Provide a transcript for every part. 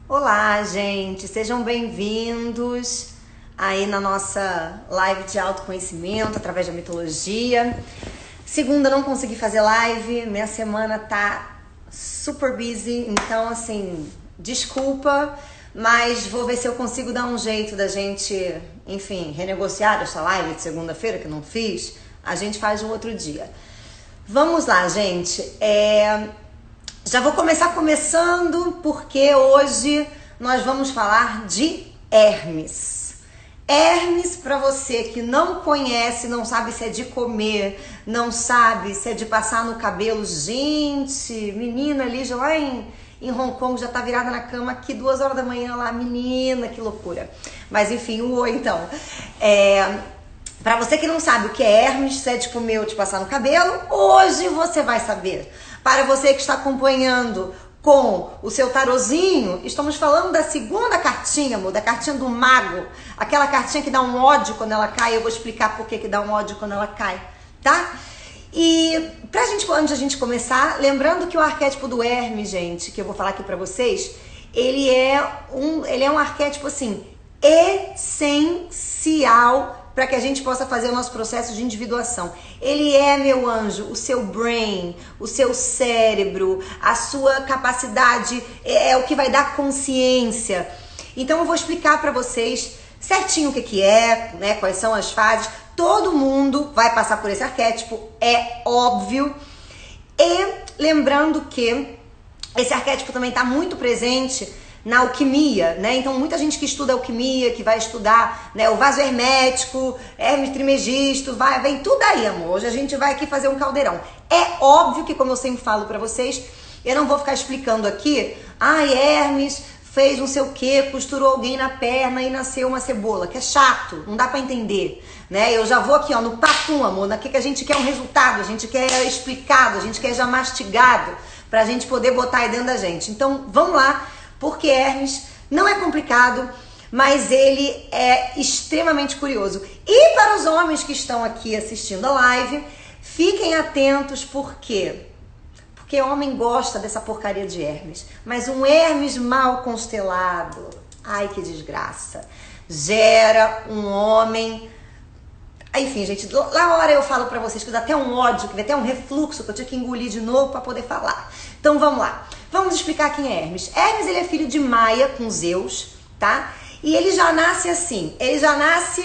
Olá, gente, sejam bem-vindos aí na nossa live de autoconhecimento através da mitologia. Segunda não consegui fazer live, minha semana tá super busy, então assim, desculpa, mas vou ver se eu consigo dar um jeito da gente, enfim, renegociar essa live de segunda-feira que eu não fiz, a gente faz um outro dia. Vamos lá, gente, já vou começar começando porque hoje nós vamos falar de Hermes. Hermes, para você que não conhece, não sabe se é de comer, não sabe se é de passar no cabelo. Gente, menina ali já lá em Hong Kong já tá virada na cama aqui 2 horas da manhã lá, menina, que loucura. Mas enfim, então. Para você que não sabe o que é Hermes, se é de comer ou de passar no cabelo, hoje você vai saber. Para você que está acompanhando com o seu tarozinho, estamos falando da segunda cartinha, amor, da cartinha do mago. Aquela cartinha que dá um ódio quando ela cai. Eu vou explicar por que dá um ódio quando ela cai, tá? E antes da gente começar, lembrando que o arquétipo do Hermes, gente, que eu vou falar aqui pra vocês, ele é um arquétipo, assim, essencial para que a gente possa fazer o nosso processo de individuação. Ele é, meu anjo, o seu brain, o seu cérebro, a sua capacidade, é o que vai dar consciência. Então eu vou explicar para vocês certinho o que é, né, quais são as fases. Todo mundo vai passar por esse arquétipo, é óbvio. E lembrando que esse arquétipo também está muito presente na alquimia, né? Então muita gente que estuda alquimia, que vai estudar, né, o vaso hermético, Hermes Trismegisto, vem tudo aí, amor. Hoje a gente vai aqui fazer um caldeirão. É óbvio que, como eu sempre falo pra vocês, eu não vou ficar explicando aqui, Hermes fez não sei o que, costurou alguém na perna e nasceu uma cebola, que é chato, não dá pra entender, né? Eu já vou aqui, ó, no papum, amor, naquilo que a gente quer um resultado, a gente quer explicado, a gente quer já mastigado, pra gente poder botar aí dentro da gente. Então, vamos lá. Porque Hermes não é complicado, mas ele é extremamente curioso. E para os homens que estão aqui assistindo a live, fiquem atentos, por quê? Porque homem gosta dessa porcaria de Hermes. Mas um Hermes mal constelado, ai que desgraça, gera um homem... Enfim, gente, lá na hora eu falo pra vocês que dá até um ódio, que dá até um refluxo, que eu tinha que engolir de novo pra poder falar. Então vamos lá. Vamos explicar quem é Hermes. Hermes, ele é filho de Maia com Zeus, tá? E ele já nasce assim, ele já nasce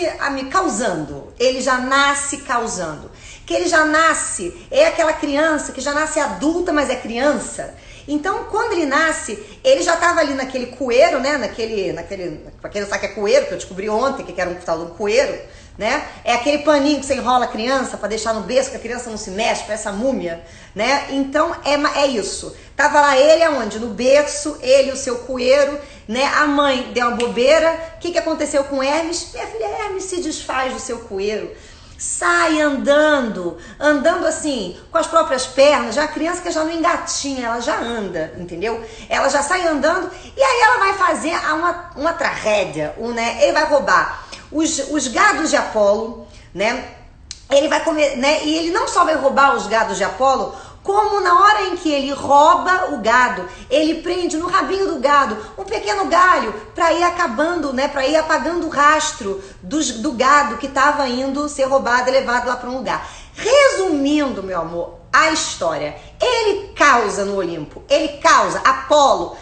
causando, ele já nasce causando. Que ele já nasce, é aquela criança que já nasce adulta, mas é criança. Então, quando ele nasce, ele já tava ali naquele cueiro, né? Pra quem não sabe que é cueiro, que eu descobri ontem que era um tal de um cueiro, né? É aquele paninho que você enrola a criança para deixar no berço, que a criança não se mexe, para essa múmia, né? Então é isso. Tava lá ele aonde? No berço, ele e o seu cueiro, né? A mãe deu uma bobeira. O que aconteceu com Hermes? Minha filha, Hermes se desfaz do seu cueiro. Sai andando assim, com as próprias pernas, já a criança que já não engatinha, ela já anda, entendeu? Ela já sai andando e aí ela vai fazer uma tragédia, né? Ele vai roubar os gados de Apolo, né? Ele vai comer, né? E ele não só vai roubar os gados de Apolo, como na hora em que ele rouba o gado, ele prende no rabinho do gado um pequeno galho para ir acabando, né? Para ir apagando o rastro do gado que estava indo ser roubado e levado lá para um lugar. Resumindo, meu amor, a história. Ele causa no Olimpo, ele causa. Apolo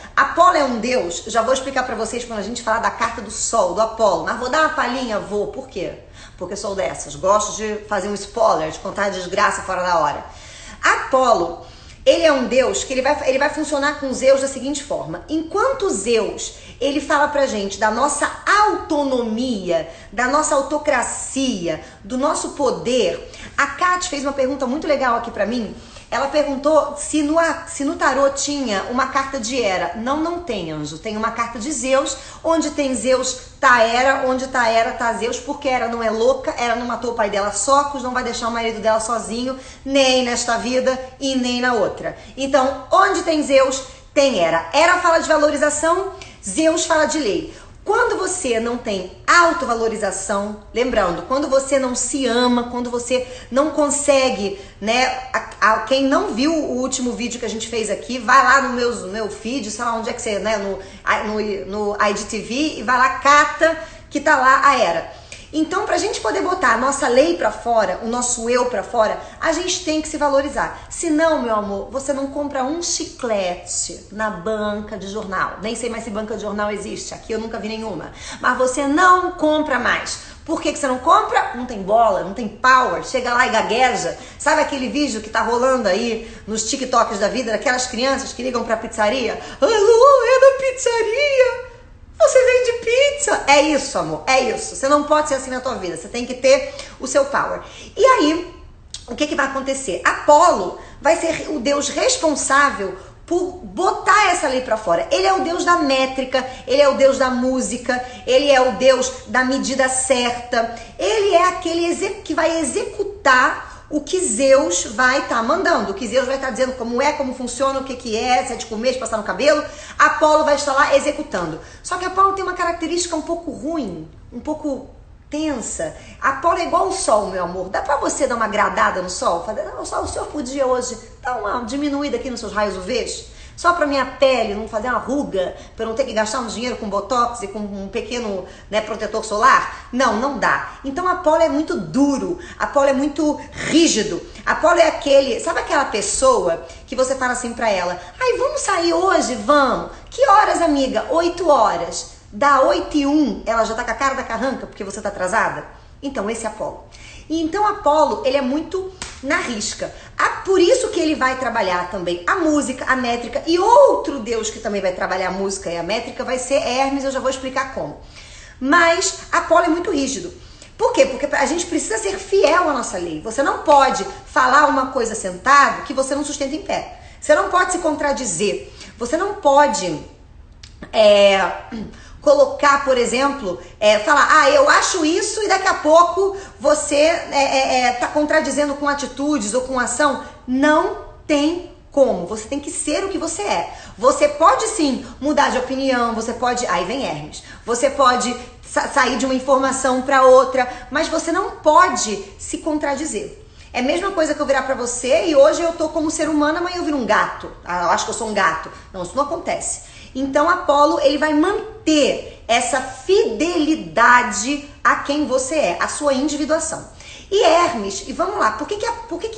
é um deus, já vou explicar para vocês quando a gente falar da carta do Sol, do Apolo, mas vou dar uma palhinha, por quê? Porque sou dessas, gosto de fazer um spoiler, de contar a desgraça fora da hora. Apolo, ele é um deus que ele vai funcionar com Zeus da seguinte forma: enquanto Zeus, ele fala pra gente da nossa autonomia, da nossa autocracia, do nosso poder. A Kat fez uma pergunta muito legal aqui pra mim. Ela perguntou se no tarô tinha uma carta de Hera. Não tem, anjo. Tem uma carta de Zeus. Onde tem Zeus, tá Hera. Onde tá Hera, tá Zeus. Porque Hera não é louca. Hera não matou o pai dela Socos. Não vai deixar o marido dela sozinho. Nem nesta vida e nem na outra. Então, onde tem Zeus, tem Hera. Hera fala de valorização. Zeus fala de lei. Quando você não tem autovalorização, lembrando, quando você não se ama, quando você não consegue, né? Quem não viu o último vídeo que a gente fez aqui, vai lá no meu feed, sei lá onde é que você, né? No IGTV, e vai lá, cata, que tá lá a Era. Então, pra gente poder botar a nossa lei pra fora, o nosso eu pra fora, a gente tem que se valorizar. Senão, meu amor, você não compra um chiclete na banca de jornal. Nem sei mais se banca de jornal existe, aqui eu nunca vi nenhuma. Mas você não compra mais. Por que você não compra? Não tem bola, não tem power, chega lá e gagueja. Sabe aquele vídeo que tá rolando aí nos TikToks da vida, daquelas crianças que ligam pra pizzaria? Alô, é da pizzaria? Você vende pizza. É isso, amor, é isso. Você não pode ser assim na tua vida, você tem que ter o seu power. E aí, o que vai acontecer? Apolo vai ser o deus responsável por botar essa lei pra fora. Ele é o deus da métrica, ele é o deus da música, ele é o deus da medida certa. Ele é aquele que vai executar o que Zeus vai estar mandando, o que Zeus vai estar dizendo como é, como funciona, o que é, se é de comer, de passar no cabelo. Apolo vai estar lá executando. Só que Apolo tem uma característica um pouco ruim, um pouco tensa. Apolo é igual o sol, meu amor. Dá pra você dar uma agradada no sol? Falar, o senhor podia hoje dar uma diminuída aqui nos seus raios UV? Só para minha pele não fazer uma ruga, para eu não ter que gastar um dinheiro com botox e com um pequeno, né, protetor solar? Não, não dá. Então Apolo é muito duro, Apolo é muito rígido. Apolo é aquele, sabe aquela pessoa que você fala assim para ela: ai, vamos sair hoje? Vamos. Que horas, amiga? 8 horas. Dá 8h01, ela já tá com a cara da carranca porque você tá atrasada? Então esse é Apolo. E então Apolo, ele é muito na risca. Por isso que ele vai trabalhar também a música, a métrica, e outro deus que também vai trabalhar a música e a métrica vai ser Hermes, eu já vou explicar como. Mas Apolo é muito rígido. Por quê? Porque a gente precisa ser fiel à nossa lei. Você não pode falar uma coisa sentado que você não sustenta em pé. Você não pode se contradizer. Você não pode colocar, por exemplo, falar, eu acho isso, e daqui a pouco você tá contradizendo com atitudes ou com ação. Não tem como. Você tem que ser o que você é. Você pode sim mudar de opinião, você pode, aí vem Hermes, você pode sair de uma informação para outra, mas você não pode se contradizer. É a mesma coisa que eu virar pra você e hoje eu tô como ser humano, amanhã eu viro um gato. Eu acho que eu sou um gato. Não, isso não acontece. Então Apolo, ele vai manter essa fidelidade a quem você é, a sua individuação. E Hermes, e vamos lá, por que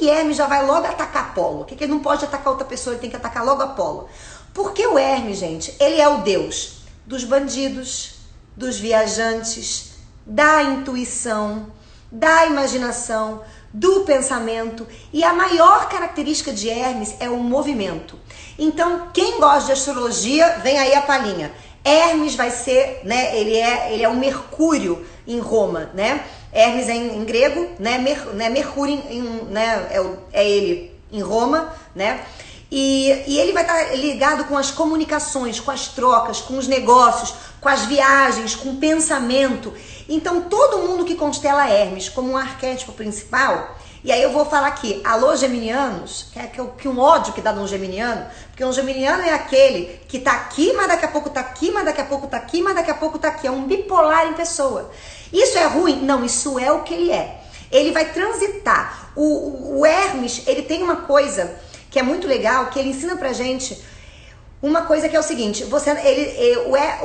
Hermes já vai logo atacar Apolo? Por que ele não pode atacar outra pessoa, ele tem que atacar logo Apolo? Porque o Hermes, gente, ele é o deus dos bandidos, dos viajantes, da intuição, da imaginação, do pensamento, e a maior característica de Hermes é o movimento. Então, quem gosta de astrologia, vem aí a palhinha. Hermes vai ser, né, ele é o Mercúrio em Roma, né? Hermes é em grego, né? Mercúrio né, é ele em Roma, né? E ele vai estar ligado com as comunicações, com as trocas, com os negócios, com as viagens, com o pensamento. Então, todo mundo que constela Hermes como um arquétipo principal, e aí eu vou falar aqui, alô geminianos, que um ódio que dá num geminiano, porque um geminiano é aquele que tá aqui, mas daqui a pouco tá aqui, mas daqui a pouco tá aqui, mas daqui a pouco tá aqui, é um bipolar em pessoa. Isso é ruim? Não, isso é o que ele é. Ele vai transitar. O Hermes, ele tem uma coisa que é muito legal, que ele ensina pra gente uma coisa que é o seguinte, o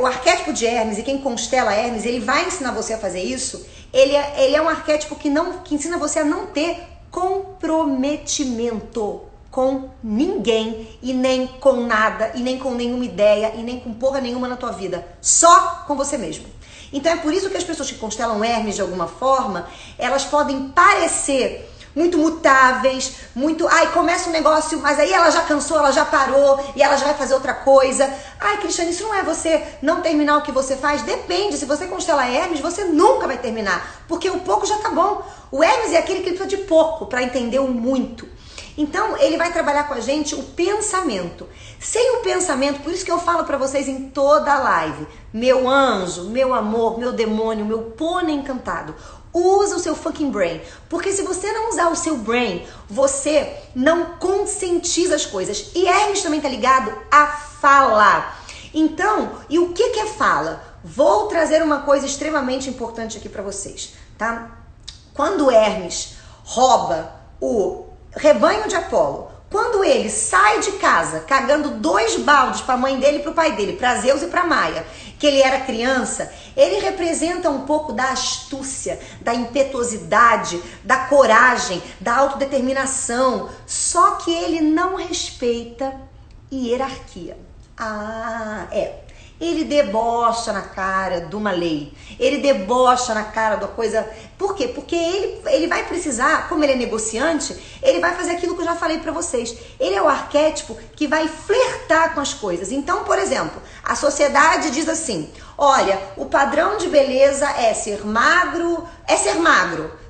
arquétipo de Hermes, e quem constela Hermes, ele vai ensinar você a fazer isso. Ele é um arquétipo que ensina você a não ter comprometimento com ninguém, e nem com nada, e nem com nenhuma ideia, e nem com porra nenhuma na tua vida. Só com você mesmo. Então é por isso que as pessoas que constelam Hermes de alguma forma, elas podem parecer muito mutáveis, muito... Ai, começa um negócio, mas aí ela já cansou, ela já parou, e ela já vai fazer outra coisa. Ai, Cristiane, isso não é você não terminar o que você faz? Depende, se você constela Hermes, você nunca vai terminar, porque o pouco já tá bom. O Hermes é aquele que precisa de pouco para entender o muito. Então, ele vai trabalhar com a gente o pensamento. Sem o pensamento, por isso que eu falo pra vocês em toda a live, meu anjo, meu amor, meu demônio, meu pônei encantado, usa o seu fucking brain. Porque se você não usar o seu brain, você não conscientiza as coisas. E Hermes também tá ligado a fala. Então, e o que é fala? vou trazer uma coisa extremamente importante aqui para vocês, tá? Quando Hermes rouba o rebanho de Apolo, quando ele sai de casa cagando 2 baldes para a mãe dele e para o pai dele, para Zeus e para Maia, que ele era criança, ele representa um pouco da astúcia, da impetuosidade, da coragem, da autodeterminação, só que ele não respeita hierarquia. Ele debocha na cara de uma lei, ele debocha na cara da coisa. Por quê? Porque ele vai precisar, como ele é negociante, ele vai fazer aquilo que eu já falei pra vocês. Ele é o arquétipo que vai flertar com as coisas. Então, por exemplo, a sociedade diz assim: olha, o padrão de beleza é ser magro,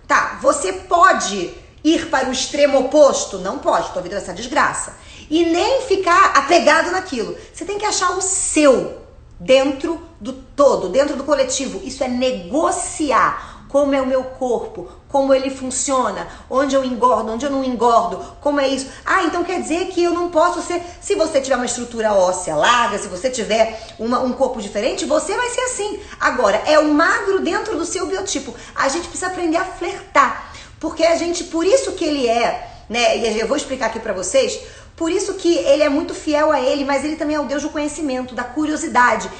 Tá, você pode ir para o extremo oposto? Não pode, tua vida vai ser uma desgraça. E nem ficar apegado naquilo. Você tem que achar o seu dentro do todo, dentro do coletivo. Isso é negociar como é o meu corpo, como ele funciona, onde eu engordo, onde eu não engordo, como é isso. Então quer dizer que eu não posso ser, se você tiver uma estrutura óssea larga, se você tiver um corpo diferente, você vai ser assim. Agora, é o magro dentro do seu biotipo. A gente precisa aprender a flertar, porque por isso que ele é, né, e eu vou explicar aqui pra vocês. Por isso que ele é muito fiel a ele, mas ele também é o Deus do conhecimento, da curiosidade,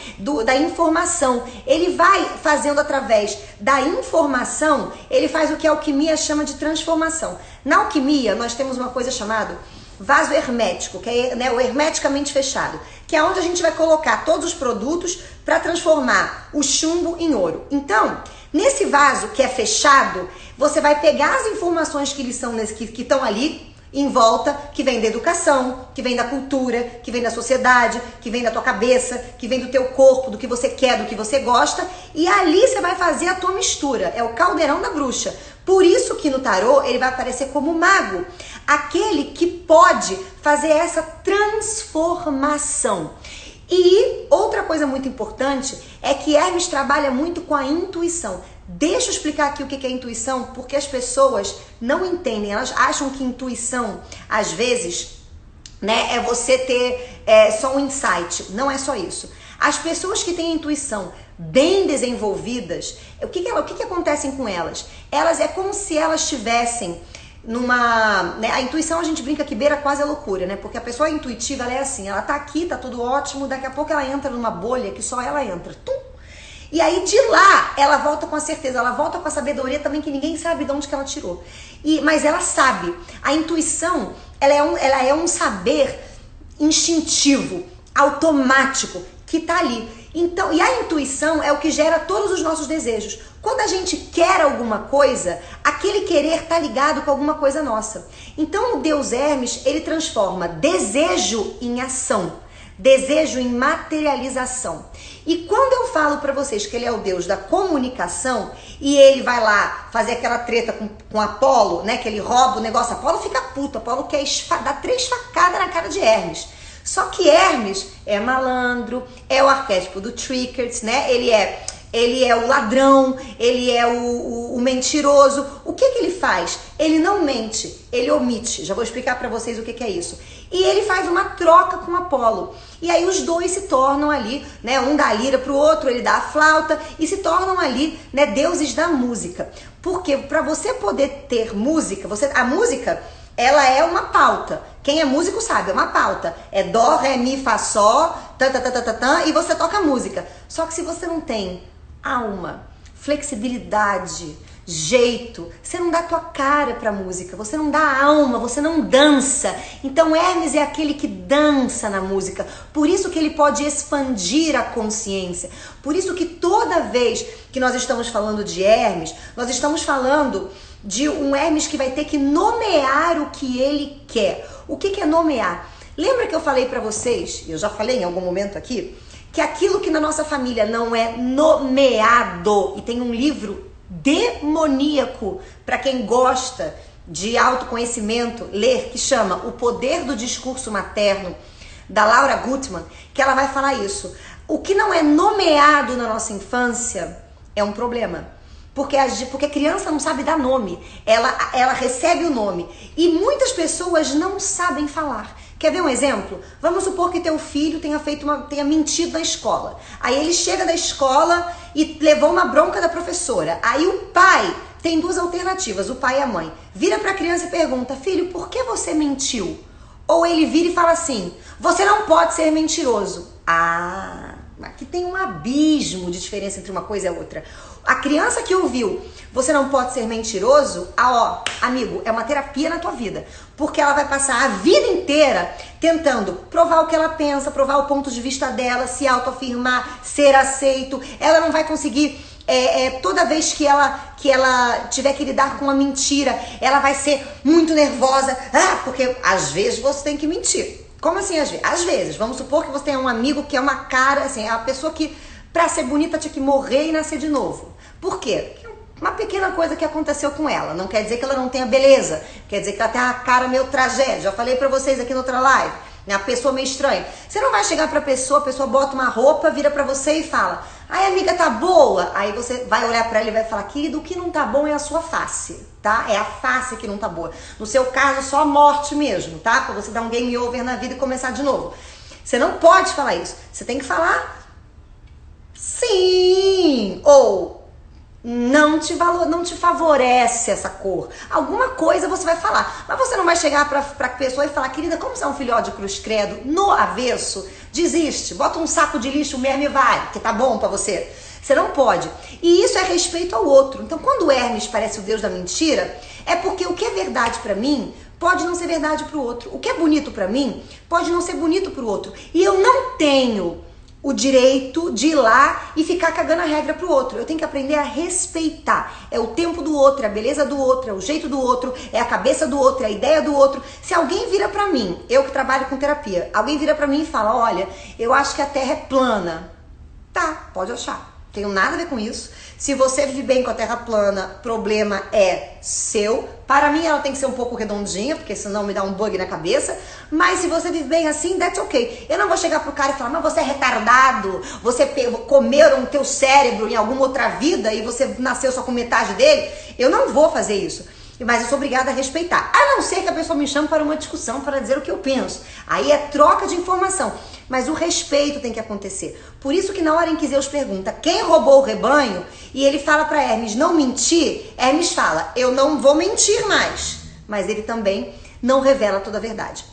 da informação. Ele vai fazendo através da informação, ele faz o que a alquimia chama de transformação. Na alquimia, nós temos uma coisa chamada vaso hermético, que é, né, o hermeticamente fechado, que é onde a gente vai colocar todos os produtos para transformar o chumbo em ouro. Então, nesse vaso que é fechado, você vai pegar as informações que estão ali, em volta, que vem da educação, que vem da cultura, que vem da sociedade, que vem da tua cabeça, que vem do teu corpo, do que você quer, do que você gosta, e ali você vai fazer a tua mistura. É o caldeirão da bruxa. Por isso que no tarô ele vai aparecer como mago, aquele que pode fazer essa transformação. E outra coisa muito importante é que Hermes trabalha muito com a intuição. Deixa eu explicar aqui o que é intuição, porque as pessoas não entendem, elas acham que intuição, às vezes, né, é você ter só um insight. Não é só isso. As pessoas que têm intuição bem desenvolvidas, o que acontece com elas? Elas é como se elas tivessem né, a intuição, a gente brinca que beira quase a loucura, né? Porque a pessoa intuitiva, ela é assim, ela tá aqui, tá tudo ótimo, daqui a pouco ela entra numa bolha que só ela entra. E aí de lá ela volta com a certeza, ela volta com a sabedoria também que ninguém sabe de onde que ela tirou. Mas ela sabe. A intuição, ela é um saber instintivo, automático, que tá ali. Então, e a intuição é o que gera todos os nossos desejos. Quando a gente quer alguma coisa, aquele querer tá ligado com alguma coisa nossa. Então o Deus Hermes, ele transforma desejo em ação, desejo em materialização. E quando eu falo pra vocês que ele é o Deus da comunicação e ele vai lá fazer aquela treta com Apolo, né, que ele rouba o negócio, Apolo fica puto, Apolo quer dar 3 facadas na cara de Hermes. Só que Hermes é malandro, é o arquétipo do Trickers, né? Ele é o ladrão, ele é o mentiroso. O que ele faz? Ele não mente, ele omite. Já vou explicar pra vocês o que é isso. E ele faz uma troca com Apolo. E aí os dois se tornam ali, né? Um dá a lira pro outro, ele dá a flauta e se tornam ali, né? Deuses da música. Porque para você poder ter música, a música, ela é uma pauta. Quem é músico sabe, é uma pauta. É dó, ré, mi, fá, sol, e você toca música. Só que se você não tem alma, flexibilidade, jeito, você não dá tua cara pra música, você não dá alma, você não dança. Então Hermes é aquele que dança na música. Por isso que ele pode expandir a consciência. Por isso que toda vez que nós estamos falando de Hermes, nós estamos falando de um Hermes que vai ter que nomear o que ele quer. O que é nomear? Lembra que eu falei pra vocês, eu já falei em algum momento aqui, que aquilo que na nossa família não é nomeado, e tem um livro demoníaco para quem gosta de autoconhecimento ler, que chama O Poder do Discurso Materno, da Laura Gutman, que ela vai falar isso. O que não é nomeado na nossa infância é um problema. Porque a criança não sabe dar nome, ela recebe o nome. E muitas pessoas não sabem falar. Quer ver um exemplo? Vamos supor que teu filho tenha mentido na escola. Aí ele chega da escola e levou uma bronca da professora. Aí o pai tem duas alternativas, o pai e a mãe. Vira para a criança e pergunta: filho, por que você mentiu? Ou ele vira e fala assim: você não pode ser mentiroso. Ah, aqui tem um abismo de diferença entre uma coisa e a outra. A criança que ouviu: você não pode ser mentiroso, amigo, é uma terapia na tua vida. Porque ela vai passar a vida inteira tentando provar o que ela pensa, provar o ponto de vista dela, se autoafirmar, ser aceito. Ela não vai conseguir, toda vez que ela tiver que lidar com uma mentira, ela vai ser muito nervosa. Porque às vezes você tem que mentir. Como assim às vezes? Às vezes, vamos supor que você tem um amigo que é uma cara, assim, é a pessoa que pra ser bonita tinha que morrer e nascer de novo. Por quê? Uma pequena coisa que aconteceu com ela. Não quer dizer que ela não tenha beleza. Quer dizer que ela tem uma cara meio tragédia. Já falei pra vocês aqui na outra live. Uma pessoa meio estranha. Você não vai chegar pra pessoa, a pessoa bota uma roupa, vira pra você e fala: ai, amiga, tá boa? Aí você vai olhar pra ela e vai falar: querido, o que não tá bom é a sua face, tá? É a face que não tá boa. No seu caso, só a morte mesmo, tá? Pra você dar um game over na vida e começar de novo. Você não pode falar isso. Você tem que falar sim, ou não te favorece essa cor. Alguma coisa você vai falar. Mas você não vai chegar pra pessoa e falar: querida, como você é um filhote de cruz credo no avesso, desiste, bota um saco de lixo mesmo e vai, que tá bom pra você. Você não pode. E isso é respeito ao outro. Então, quando o Hermes parece o deus da mentira, é porque o que é verdade pra mim pode não ser verdade pro outro. O que é bonito pra mim pode não ser bonito pro outro. E eu não tenho o direito de ir lá e ficar cagando a regra pro outro. Eu tenho que aprender a respeitar. É o tempo do outro, é a beleza do outro, é o jeito do outro, é a cabeça do outro, é a ideia do outro. Se alguém vira pra mim, eu que trabalho com terapia, alguém vira pra mim e fala: olha, eu acho que a Terra é plana. Tá, pode achar. Tenho nada a ver com isso. Se você vive bem com a Terra plana, problema é seu. Para mim ela tem que ser um pouco redondinha, porque senão me dá um bug na cabeça. Mas se você vive bem assim, that's ok. Eu não vou chegar pro cara e falar: mas você é retardado, você comeram o teu cérebro em alguma outra vida e você nasceu só com metade dele. Eu não vou fazer isso. Mas eu sou obrigada a respeitar. A não ser que a pessoa me chame para uma discussão, para dizer o que eu penso. Aí é troca de informação. Mas o respeito tem que acontecer. Por isso que na hora em que Zeus pergunta quem roubou o rebanho, e ele fala para Hermes não mentir, Hermes fala: eu não vou mentir mais. Mas ele também não revela toda a verdade.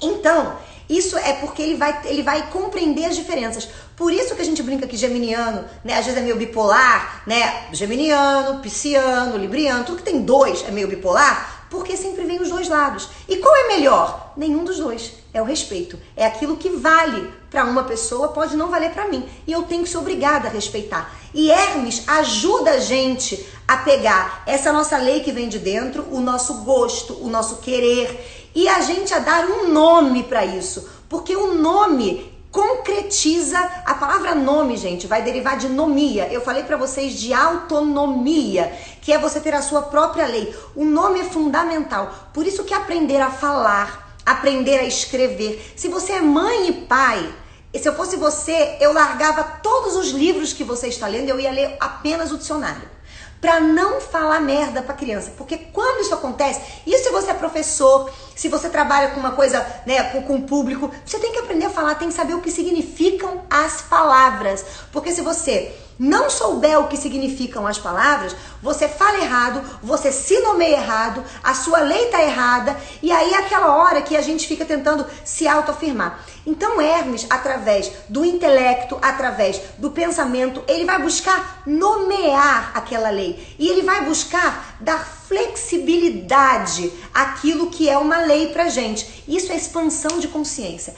Então, isso é porque ele vai compreender as diferenças. Por isso que a gente brinca que geminiano, né, às vezes é meio bipolar, né? Geminiano, pisciano, libriano, tudo que tem dois é meio bipolar, porque sempre vem os dois lados. E qual é melhor? Nenhum dos dois. É o respeito. É aquilo que vale para uma pessoa, pode não valer para mim. E eu tenho que ser obrigada a respeitar. E Hermes ajuda a gente a pegar essa nossa lei que vem de dentro, o nosso gosto, o nosso querer, e a gente a dar um nome para isso. Porque o nome concretiza, a palavra nome, gente, vai derivar de nomia. Eu falei para vocês de autonomia, que é você ter a sua própria lei. O nome é fundamental. Por isso que aprender a falar, aprender a escrever. Se você é mãe e pai, se eu fosse você, eu largava todos os livros que você está lendo, eu ia ler apenas o dicionário. Pra não falar merda pra criança. Porque quando isso acontece, e se você é professor, se você trabalha com uma coisa, né, com o público, você tem que aprender a falar, tem que saber o que significam as palavras. Porque se você não souber o que significam as palavras, você fala errado, você se nomeia errado, a sua lei tá errada, e aí é aquela hora que a gente fica tentando se autoafirmar. Então Hermes, através do intelecto, através do pensamento, ele vai buscar nomear aquela lei. E ele vai buscar dar flexibilidade àquilo que é uma lei pra gente. Isso é expansão de consciência.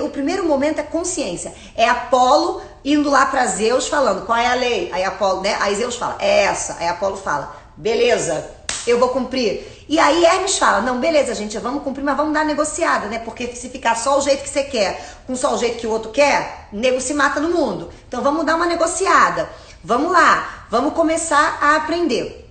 O primeiro momento é consciência. É Apolo indo lá pra Zeus falando: qual é a lei? Aí Apolo, né? Aí Zeus fala: é essa. Aí Apolo fala: beleza, eu vou cumprir. E aí Hermes fala: não, beleza, gente, vamos cumprir, mas vamos dar negociada, né? Porque se ficar só o jeito que você quer, com só o jeito que o outro quer, nego se mata no mundo. Então vamos dar uma negociada. Vamos lá, vamos começar a aprender.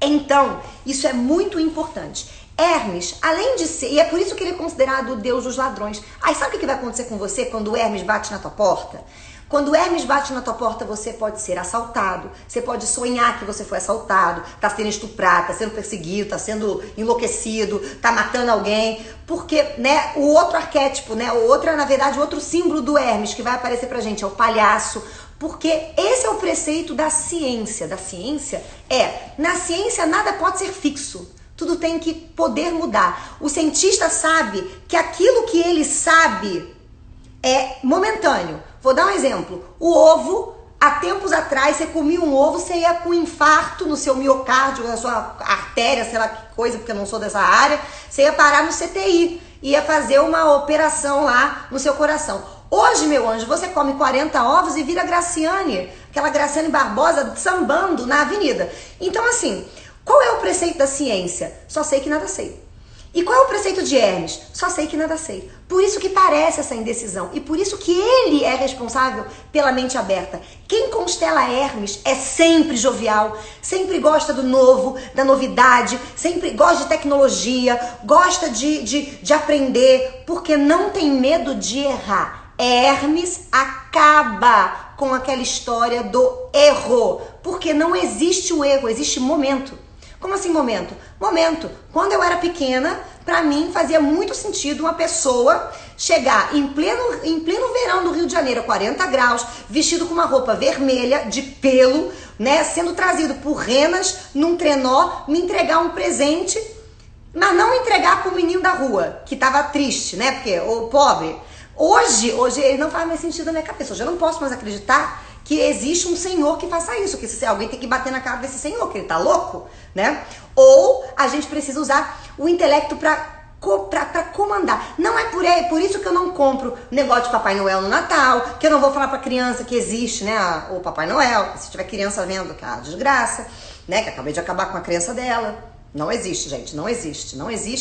Então, isso é muito importante. Hermes, além de ser, e é por isso que ele é considerado o deus dos ladrões. Aí sabe o que vai acontecer com você quando o Hermes bate na tua porta? Quando Hermes bate na tua porta, você pode ser assaltado, você pode sonhar que você foi assaltado, tá sendo estuprado, tá sendo perseguido, tá sendo enlouquecido, tá matando alguém, porque, né, o outro arquétipo, né, o outro, na verdade, o outro símbolo do Hermes que vai aparecer pra gente é o palhaço, porque esse é o preceito da ciência. Na ciência nada pode ser fixo. Tudo tem que poder mudar. O cientista sabe que aquilo que ele sabe é momentâneo. Vou dar um exemplo. O ovo, há tempos atrás, você comia um ovo, você ia com infarto no seu miocárdio, na sua artéria, sei lá que coisa, porque eu não sou dessa área, você ia parar no CTI, ia fazer uma operação lá no seu coração. Hoje, meu anjo, você come 40 ovos e vira Graciane, aquela Graciane Barbosa sambando na avenida. Então, assim, qual é o preceito da ciência? Só sei que nada sei. E qual é o preceito de Hermes? Só sei que nada sei. Por isso que parece essa indecisão. E por isso que ele é responsável pela mente aberta. Quem constela Hermes é sempre jovial, sempre gosta do novo, da novidade, sempre gosta de tecnologia, gosta de aprender, porque não tem medo de errar. Hermes acaba com aquela história do erro, porque não existe o erro, existe momento. Como assim momento? Momento. Quando eu era pequena, pra mim fazia muito sentido uma pessoa chegar em pleno verão do Rio de Janeiro, 40 graus, vestido com uma roupa vermelha, de pelo, né, sendo trazido por renas num trenó, me entregar um presente, mas não entregar pro menino da rua, que tava triste, né, porque o pobre. Hoje ele não faz mais sentido na minha cabeça. Hoje eu não posso mais acreditar que existe um senhor que faça isso, que se alguém tem que bater na cara desse senhor, que ele tá louco, né? Ou a gente precisa usar o intelecto pra comandar. Não é por isso que eu não compro negócio de Papai Noel no Natal, que eu não vou falar pra criança que existe, né, o Papai Noel, se tiver criança vendo, que é uma desgraça, né, que acabei de acabar com a criança dela. Não existe, gente, não existe,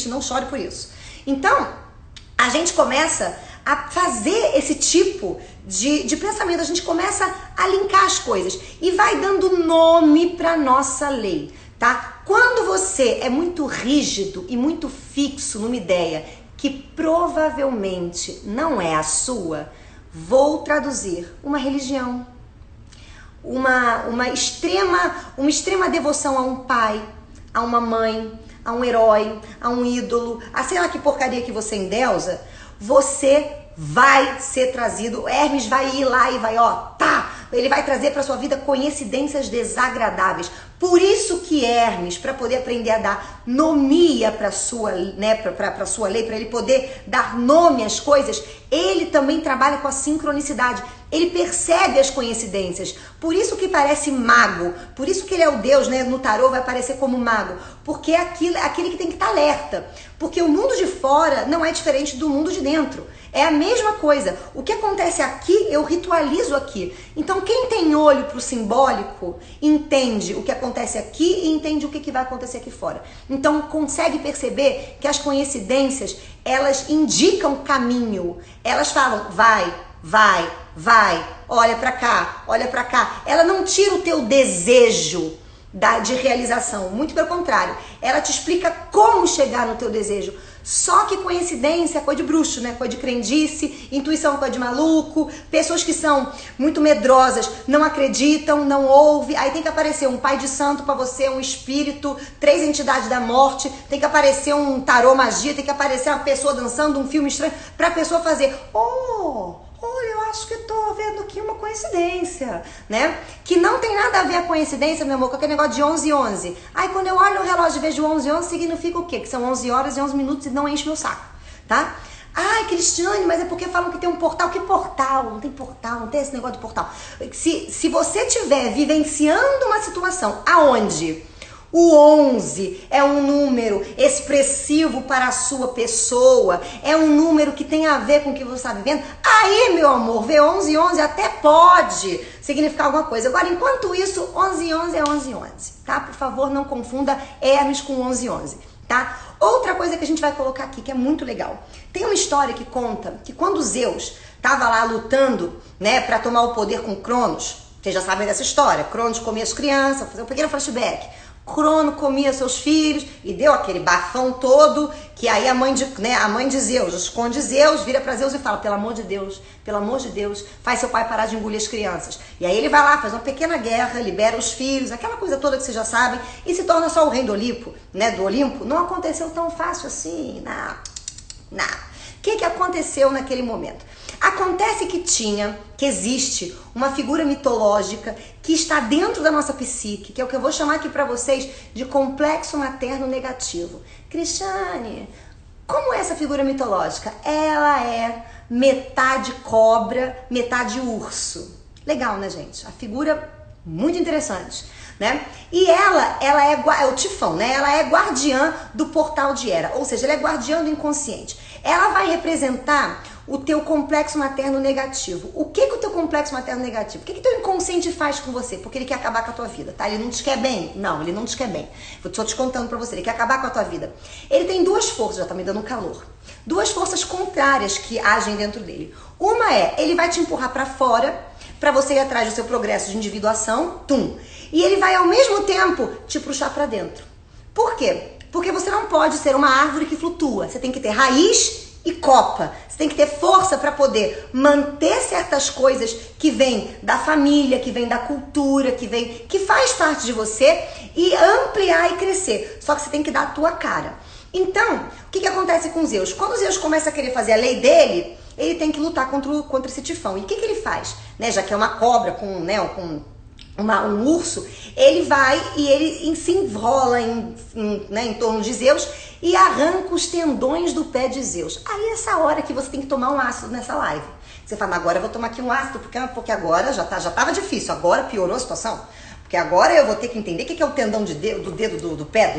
não chore por isso. Então, a gente começa a fazer esse tipo de pensamento, a gente começa a linkar as coisas e vai dando nome para nossa lei, tá? Quando você é muito rígido e muito fixo numa ideia que provavelmente não é a sua, vou traduzir uma religião, uma extrema devoção a um pai, a uma mãe, a um herói, a um ídolo, a sei lá que porcaria que você endeusa, você vai ser trazido, Hermes vai ir lá e vai, ele vai trazer para sua vida coincidências desagradáveis. Por isso que Hermes, para poder aprender a dar nomia para sua, né, para sua lei, para ele poder dar nome às coisas, ele também trabalha com a sincronicidade. Ele percebe as coincidências. Por isso que parece mago. Por isso que ele é o Deus, né? No tarô vai aparecer como mago. Porque é aquele que tem que estar alerta. Porque o mundo de fora não é diferente do mundo de dentro. É a mesma coisa. O que acontece aqui, eu ritualizo aqui. Então, quem tem olho para o simbólico, entende o que acontece aqui e entende o que vai acontecer aqui fora. Então, consegue perceber que as coincidências, elas indicam caminho. Elas falam, vai, olha pra cá. Ela não tira o teu desejo de realização, muito pelo contrário, ela te explica como chegar no teu desejo. Só que coincidência é coisa de bruxo, né? Coisa de crendice, intuição é coisa de maluco, pessoas que são muito medrosas, não acreditam, não ouvem, aí tem que aparecer um pai de santo pra você, um espírito, 3 entidades da morte, tem que aparecer um tarô magia, tem que aparecer uma pessoa dançando um filme estranho, pra pessoa fazer, olha, eu acho que tô vendo aqui uma coincidência, né? Que não tem nada a ver a coincidência, meu amor, com aquele negócio de 11:11. Aí quando eu olho o relógio e vejo 11:11, significa o quê? Que são 11 horas e 11 minutos e não enche meu saco, tá? Ai, Cristiane, mas é porque falam que tem um portal. Que portal? Não tem portal, não tem esse negócio de portal. Se você estiver vivenciando uma situação aonde o 11 é um número expressivo para a sua pessoa, é um número que tem a ver com o que você está vivendo, aí, meu amor, ver 11:11 até pode significar alguma coisa. Agora, enquanto isso, 11:11 é 11:11, tá? Por favor, não confunda Hermes com 11:11, tá? Outra coisa que a gente vai colocar aqui, que é muito legal. Tem uma história que conta que quando Zeus estava lá lutando, né, para tomar o poder com Cronos, vocês já sabem dessa história, Cronos comia as crianças, vou fazer um pequeno flashback. Crono comia seus filhos e deu aquele bafão todo, que aí a mãe de Zeus esconde Zeus, vira pra Zeus e fala, pelo amor de Deus, faz seu pai parar de engolir as crianças. E aí ele vai lá, faz uma pequena guerra, libera os filhos, aquela coisa toda que vocês já sabem, e se torna só o rei do Olimpo, né, do Olimpo. Não aconteceu tão fácil assim, não. O que aconteceu naquele momento? Acontece que existe uma figura mitológica que está dentro da nossa psique, que é o que eu vou chamar aqui para vocês de complexo materno negativo. Cristiane, como é essa figura mitológica? Ela é metade cobra, metade urso. Legal, né, gente? A figura muito interessante, né? E ela é o Tifão, né? Ela é guardiã do portal de Hera, ou seja, ela é guardiã do inconsciente. Ela vai representar o teu complexo materno negativo. O que o teu complexo materno negativo? O que teu inconsciente faz com você? Porque ele quer acabar com a tua vida, tá? Ele não te quer bem? Não, ele não te quer bem. Eu tô te contando pra você, ele quer acabar com a tua vida. Ele tem duas forças, já tá me dando calor. Duas forças contrárias que agem dentro dele. Uma ele vai te empurrar pra fora, pra você ir atrás do seu progresso de individuação, e ele vai ao mesmo tempo te puxar pra dentro. Por quê? Porque você não pode ser uma árvore que flutua. Você tem que ter raiz e copa. Você tem que ter força para poder manter certas coisas que vêm da família, que vêm da cultura, que faz parte de você e ampliar e crescer. Só que você tem que dar a tua cara. Então, o que acontece com Zeus? Quando Zeus começa a querer fazer a lei dele, ele tem que lutar contra esse Tifão. E o que ele faz? Né, já que é uma cobra com um urso, ele vai e ele se enrola em torno de Zeus e arranca os tendões do pé de Zeus. Aí é essa hora que você tem que tomar um ácido nessa live. Você fala, agora eu vou tomar aqui um ácido, porque agora já tava difícil, agora piorou a situação. Porque agora eu vou ter que entender o que é o tendão do dedo do pé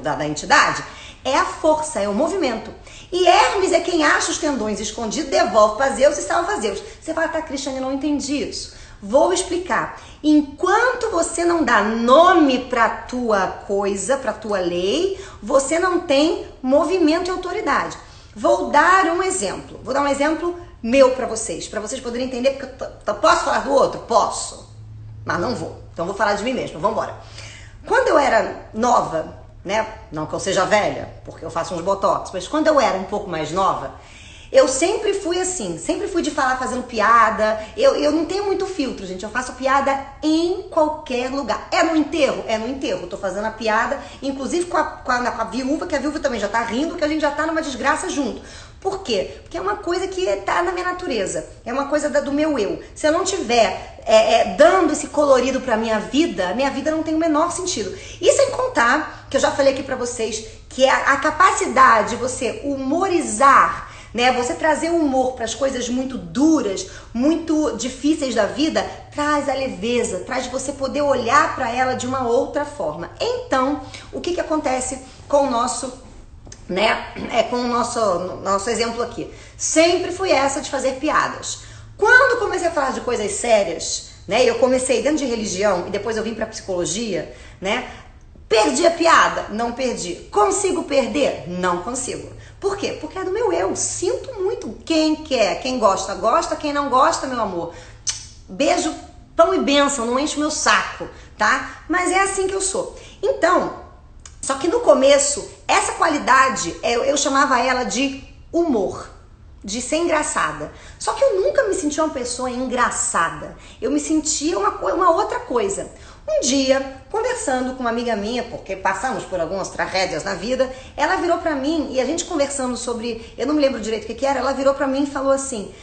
da entidade. É a força, é o movimento. E Hermes é quem acha os tendões escondidos, devolve para Zeus e salva Zeus. Você fala, tá, Cristiane, eu não entendi isso. Vou explicar. Enquanto você não dá nome para tua coisa, para tua lei, você não tem movimento e autoridade. Vou dar um exemplo. Vou dar um exemplo meu para vocês poderem entender, porque eu posso falar do outro? Posso, mas não vou. Então vou falar de mim mesma. Vamos embora. Quando eu era nova, né? Não que eu seja velha, porque eu faço uns botox, mas quando eu era um pouco mais nova, eu sempre fui assim, sempre fui de falar fazendo piada. Eu não tenho muito filtro, gente. Eu faço piada em qualquer lugar. É no enterro? É no enterro. Eu tô fazendo a piada, inclusive com a viúva, que a viúva também já tá rindo, que a gente já tá numa desgraça junto. Por quê? Porque é uma coisa que tá na minha natureza. É uma coisa do meu eu. Se eu não tiver dando esse colorido pra minha vida não tem o menor sentido. E sem contar, que eu já falei aqui pra vocês, que é a capacidade de você humorizar, né? Você trazer o humor para as coisas muito duras, muito difíceis da vida, traz a leveza, traz você poder olhar para ela de uma outra forma. Então, o que acontece com o nosso, né? Com o nosso exemplo aqui. Sempre fui essa de fazer piadas. Quando comecei a falar de coisas sérias, né? Eu comecei dentro de religião e depois eu vim para psicologia, né? Perdi a piada? Não perdi. Consigo perder? Não consigo. Por quê? Porque é do meu eu. Sinto muito. Quem quer, quem gosta, gosta. Quem não gosta, meu amor, beijo, pão e bênção, não enche o meu saco, tá? Mas é assim que eu sou. Então, só que no começo, essa qualidade, eu chamava ela de humor, de ser engraçada. Só que eu nunca me senti uma pessoa engraçada. Eu me sentia uma outra coisa. Um dia, conversando com uma amiga minha, porque passamos por algumas tragédias na vida, ela virou pra mim, e a gente conversando sobre, eu não me lembro direito o que era, ela virou pra mim e falou assim,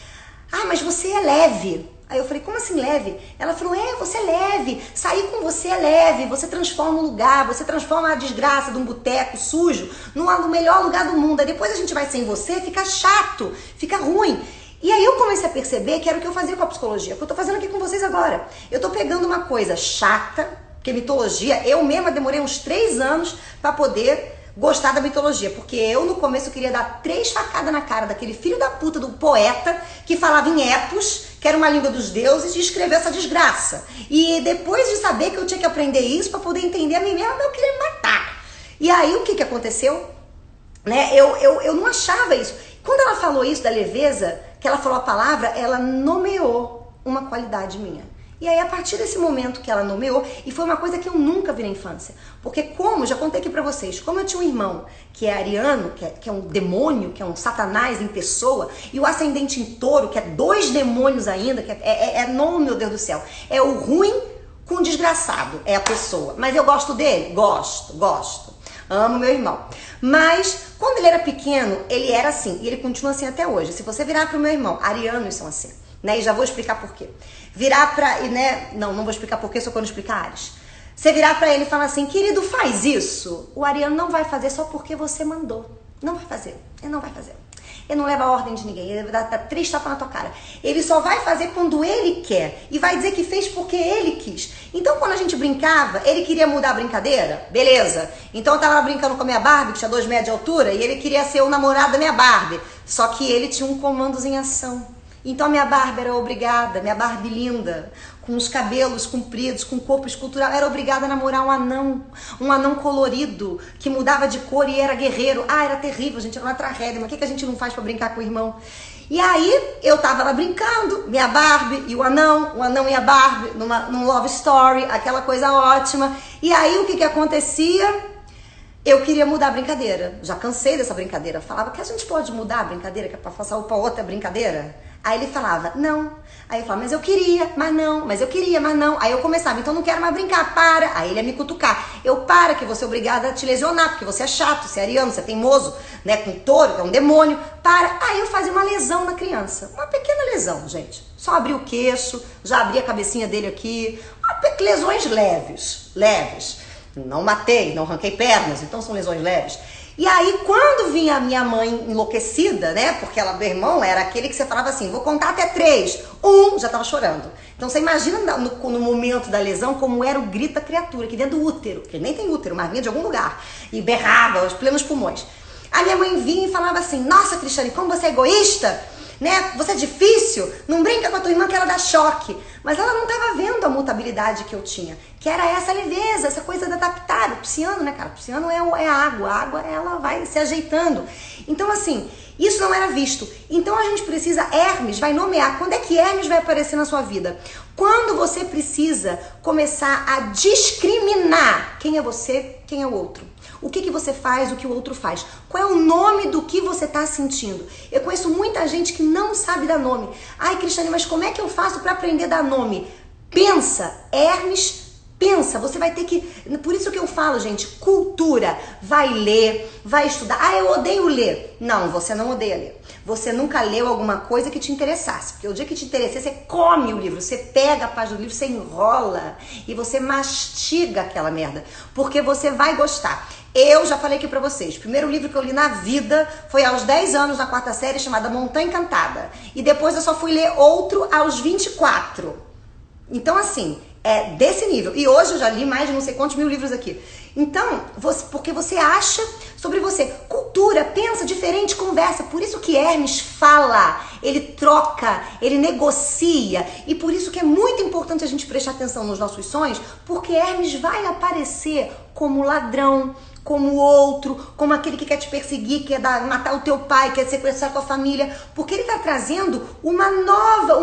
ah, mas você é leve. Aí eu falei, como assim leve? Ela falou, você é leve, sair com você é leve, você transforma um lugar, você transforma a desgraça de um boteco sujo no melhor lugar do mundo. Aí depois a gente vai sem você, fica chato, fica ruim. E aí eu comecei a perceber que era o que eu fazia com a psicologia, que eu tô fazendo aqui com vocês agora. Eu tô pegando uma coisa chata, porque mitologia, eu mesma demorei uns 3 anos pra poder gostar da mitologia, porque eu no começo queria dar 3 facadas na cara daquele filho da puta do poeta que falava em epos, que era uma língua dos deuses, e escreveu essa desgraça. E depois de saber que eu tinha que aprender isso pra poder entender a mim mesma, eu queria me matar. E aí o que aconteceu? Né? Eu não achava isso. Quando ela falou isso da leveza, que ela falou a palavra, ela nomeou uma qualidade minha. E aí, a partir desse momento que ela nomeou, e foi uma coisa que eu nunca vi na infância. Porque como, já contei aqui pra vocês, como eu tinha um irmão que é ariano, que é um demônio, que é um satanás em pessoa, e o ascendente em touro, que é 2 demônios ainda, que não, meu Deus do céu, é o ruim com o desgraçado, é a pessoa. Mas eu gosto dele? Gosto. Amo meu irmão. Mas, quando ele era pequeno, ele era assim, e ele continua assim até hoje. Se você virar pro meu irmão, arianos são assim. Né? E já vou explicar por quê. Virar pra... Né? Não vou explicar por quê, só quando explicar Ares. Você virar pra ele e falar assim, querido, faz isso. O ariano não vai fazer só porque você mandou. Não vai fazer. Ele não vai fazer. Ele não leva a ordem de ninguém. Ele vai dar 3 tapas na tua cara. Ele só vai fazer quando ele quer. E vai dizer que fez porque ele quis. Então, quando a gente brincava, ele queria mudar a brincadeira. Beleza. Então, eu tava lá brincando com a minha Barbie, que tinha 2 metros de altura, e ele queria ser o namorado da minha Barbie. Só que ele tinha um comandos em ação. Então a minha Barbie era obrigada, minha Barbie linda, com os cabelos compridos, com o corpo escultural, era obrigada a namorar um anão colorido, que mudava de cor e era guerreiro. Ah, era terrível, gente, era uma tragédia, mas o que a gente não faz pra brincar com o irmão? E aí, eu tava lá brincando, minha Barbie e o anão e a Barbie, num love story, aquela coisa ótima. E aí, o que acontecia? Eu queria mudar a brincadeira, já cansei dessa brincadeira. Falava que a gente pode mudar a brincadeira, que é pra passar pra outra brincadeira? Aí ele falava, não. Aí eu falava, mas eu queria, mas não. Mas eu queria, mas não. Aí eu começava, então não quero mais brincar, para. Aí ele ia me cutucar. Eu, para, que você é obrigada a te lesionar, porque você é chato, você é ariano, você é teimoso, né, com touro, que é um demônio. Para. Aí eu fazia uma lesão na criança. Uma pequena lesão, gente. Só abri o queixo, já abri a cabecinha dele aqui. Lesões leves. Não matei, não arranquei pernas, então são lesões leves. E aí, quando vinha a minha mãe enlouquecida, né? Porque ela, meu irmão, era aquele que você falava assim, vou contar até 3. 1, já tava chorando. Então você imagina no momento da lesão como era o grito da criatura, que dentro do útero, que nem tem útero, mas vinha de algum lugar. E berrava, os plenos pulmões. A minha mãe vinha e falava assim, nossa, Cristiane, como você é egoísta, né? Você é difícil, não brinca com a tua irmã que ela dá choque. Mas ela não estava vendo a mutabilidade que eu tinha, que era essa leveza, essa coisa de adaptar. O pisciano, né, cara? O pisciano é a água ela vai se ajeitando. Então, assim, isso não era visto. Então a gente precisa, Hermes vai nomear. Quando é que Hermes vai aparecer na sua vida? Quando você precisa começar a discriminar quem é você, quem é o outro. O que você faz, o que o outro faz. Qual é o nome do que você está sentindo? Eu conheço muita gente que não sabe dar nome. Ai, Cristiane, mas como é que eu faço para aprender a dar nome? Pensa, Hermes, pensa. Você vai ter que... Por isso que eu falo, gente, cultura. Vai ler, vai estudar. Ah, eu odeio ler. Não, você não odeia ler. Você nunca leu alguma coisa que te interessasse. Porque o dia que te interessar, você come o livro, você pega a página do livro, você enrola e você mastiga aquela merda. Porque você vai gostar. Eu já falei aqui pra vocês, o primeiro livro que eu li na vida foi aos 10 anos, na 4ª série, chamada Montanha Encantada. E depois eu só fui ler outro aos 24. Então, assim, é desse nível. E hoje eu já li mais de não sei quantos mil livros aqui. Então, porque você acha sobre você. Cultura, pensa diferente, conversa. Por isso que Hermes fala, ele troca, ele negocia. E por isso que é muito importante a gente prestar atenção nos nossos sonhos, porque Hermes vai aparecer como ladrão, como o outro, como aquele que quer te perseguir, quer matar o teu pai, quer sequestrar a tua família, porque ele está trazendo um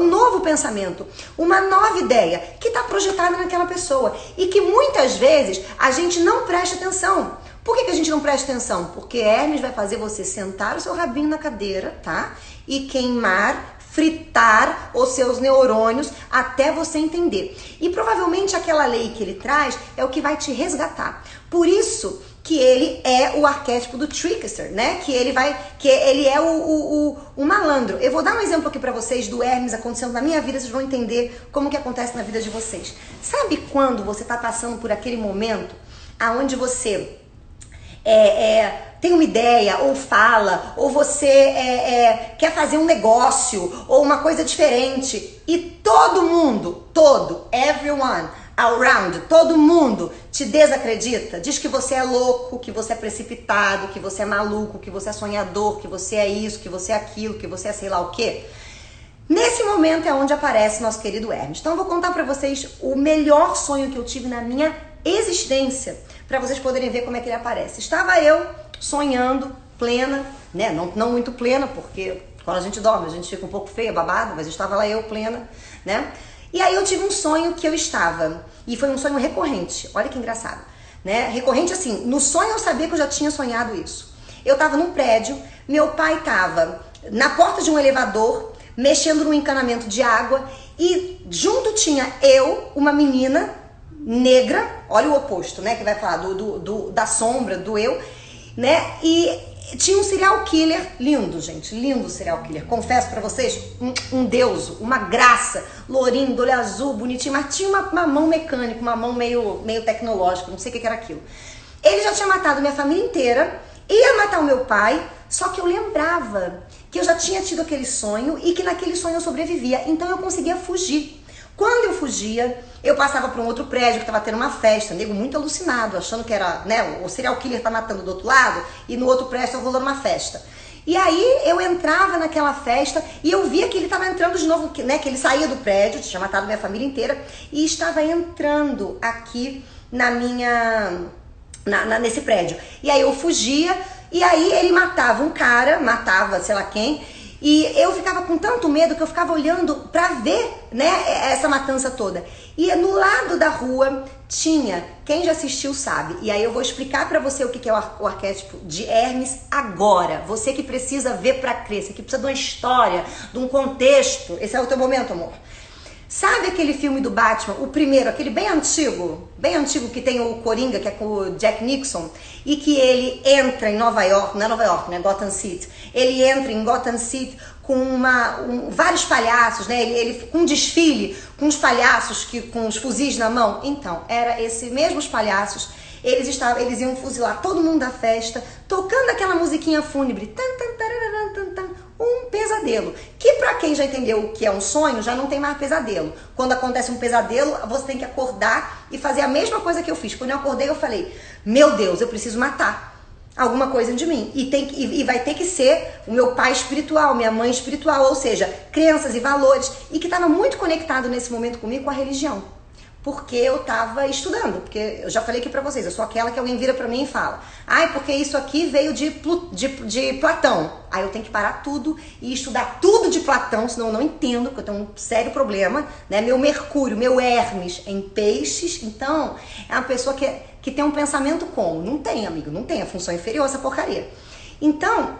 novo pensamento, uma nova ideia que está projetada naquela pessoa e que muitas vezes a gente não presta atenção. Por que a gente não presta atenção? Porque Hermes vai fazer você sentar o seu rabinho na cadeira, tá? E queimar, fritar os seus neurônios até você entender. E provavelmente aquela lei que ele traz é o que vai te resgatar. Por isso que ele é o arquétipo do trickster, né? Que ele é o malandro. Eu vou dar um exemplo aqui pra vocês do Hermes acontecendo na minha vida, vocês vão entender como que acontece na vida de vocês. Sabe quando você tá passando por aquele momento aonde você tem uma ideia, ou fala, ou você quer fazer um negócio, ou uma coisa diferente, e todo mundo, everyone around, todo mundo te desacredita, diz que você é louco, que você é precipitado, que você é maluco, que você é sonhador, que você é isso, que você é aquilo, que você é sei lá o quê. Nesse momento é onde aparece nosso querido Hermes. Então eu vou contar pra vocês o melhor sonho que eu tive na minha existência, pra vocês poderem ver como é que ele aparece. Estava eu sonhando, plena, né? Não muito plena, porque quando a gente dorme a gente fica um pouco feia, babada, mas estava lá eu plena, né? E aí eu tive um sonho que eu estava, e foi um sonho recorrente, olha que engraçado, né? Recorrente assim, no sonho eu sabia que eu já tinha sonhado isso. Eu tava num prédio, meu pai tava na porta de um elevador, mexendo no encanamento de água, e junto tinha eu, uma menina negra, olha o oposto, né, que vai falar da sombra, do eu, né, e tinha um serial killer lindo, gente, lindo serial killer, confesso pra vocês, um deus, uma graça, lourinho, do olho azul, bonitinho, mas tinha uma mão mecânica, uma mão meio tecnológica, não sei o que era aquilo. Ele já tinha matado minha família inteira, ia matar o meu pai, só que eu lembrava que eu já tinha tido aquele sonho e que naquele sonho eu sobrevivia, então eu conseguia fugir. Quando eu fugia, eu passava por um outro prédio que tava tendo uma festa, nego muito alucinado, achando que era, né, o serial killer tá matando do outro lado e no outro prédio tá rolando uma festa. E aí eu entrava naquela festa e eu via que ele tava entrando de novo, né, que ele saía do prédio, tinha matado minha família inteira e estava entrando aqui nesse prédio. E aí eu fugia e aí ele matava um cara, matava sei lá quem, e eu ficava com tanto medo que eu ficava olhando pra ver, né, essa matança toda. E no lado da rua tinha, quem já assistiu sabe, e aí eu vou explicar pra você o que é o arquétipo de Hermes agora. Você que precisa ver pra crer, você que precisa de uma história, de um contexto. Esse é o teu momento, amor. Sabe aquele filme do Batman, o primeiro, aquele bem antigo que tem o Coringa, que é com o Jack Nicholson, e que ele entra em Nova York, não é Nova York, né, Gotham City, ele entra em Gotham City com vários palhaços, né, ele com um desfile, com os palhaços com os fuzis na mão. Então, era esses mesmos palhaços, eles iam fuzilar todo mundo da festa, tocando aquela musiquinha fúnebre, tan, tan, tararara, tan, tan, um pesadelo, que pra quem já entendeu o que é um sonho, já não tem mais pesadelo. Quando acontece um pesadelo, você tem que acordar e fazer a mesma coisa que eu fiz. Quando eu acordei, eu falei, meu Deus, eu preciso matar alguma coisa de mim. E vai ter que ser o meu pai espiritual, minha mãe espiritual, ou seja, crenças e valores, e que estava muito conectado nesse momento comigo com a religião. Porque eu tava estudando, porque eu já falei aqui pra vocês, eu sou aquela que alguém vira pra mim e fala, ai, porque isso aqui veio de Platão. Aí eu tenho que parar tudo e estudar tudo de Platão, senão eu não entendo, porque eu tenho um sério problema, né? Meu Mercúrio, meu Hermes em peixes, então é uma pessoa que tem um pensamento como? Não tem, amigo, não tem, a função inferior essa porcaria. Então,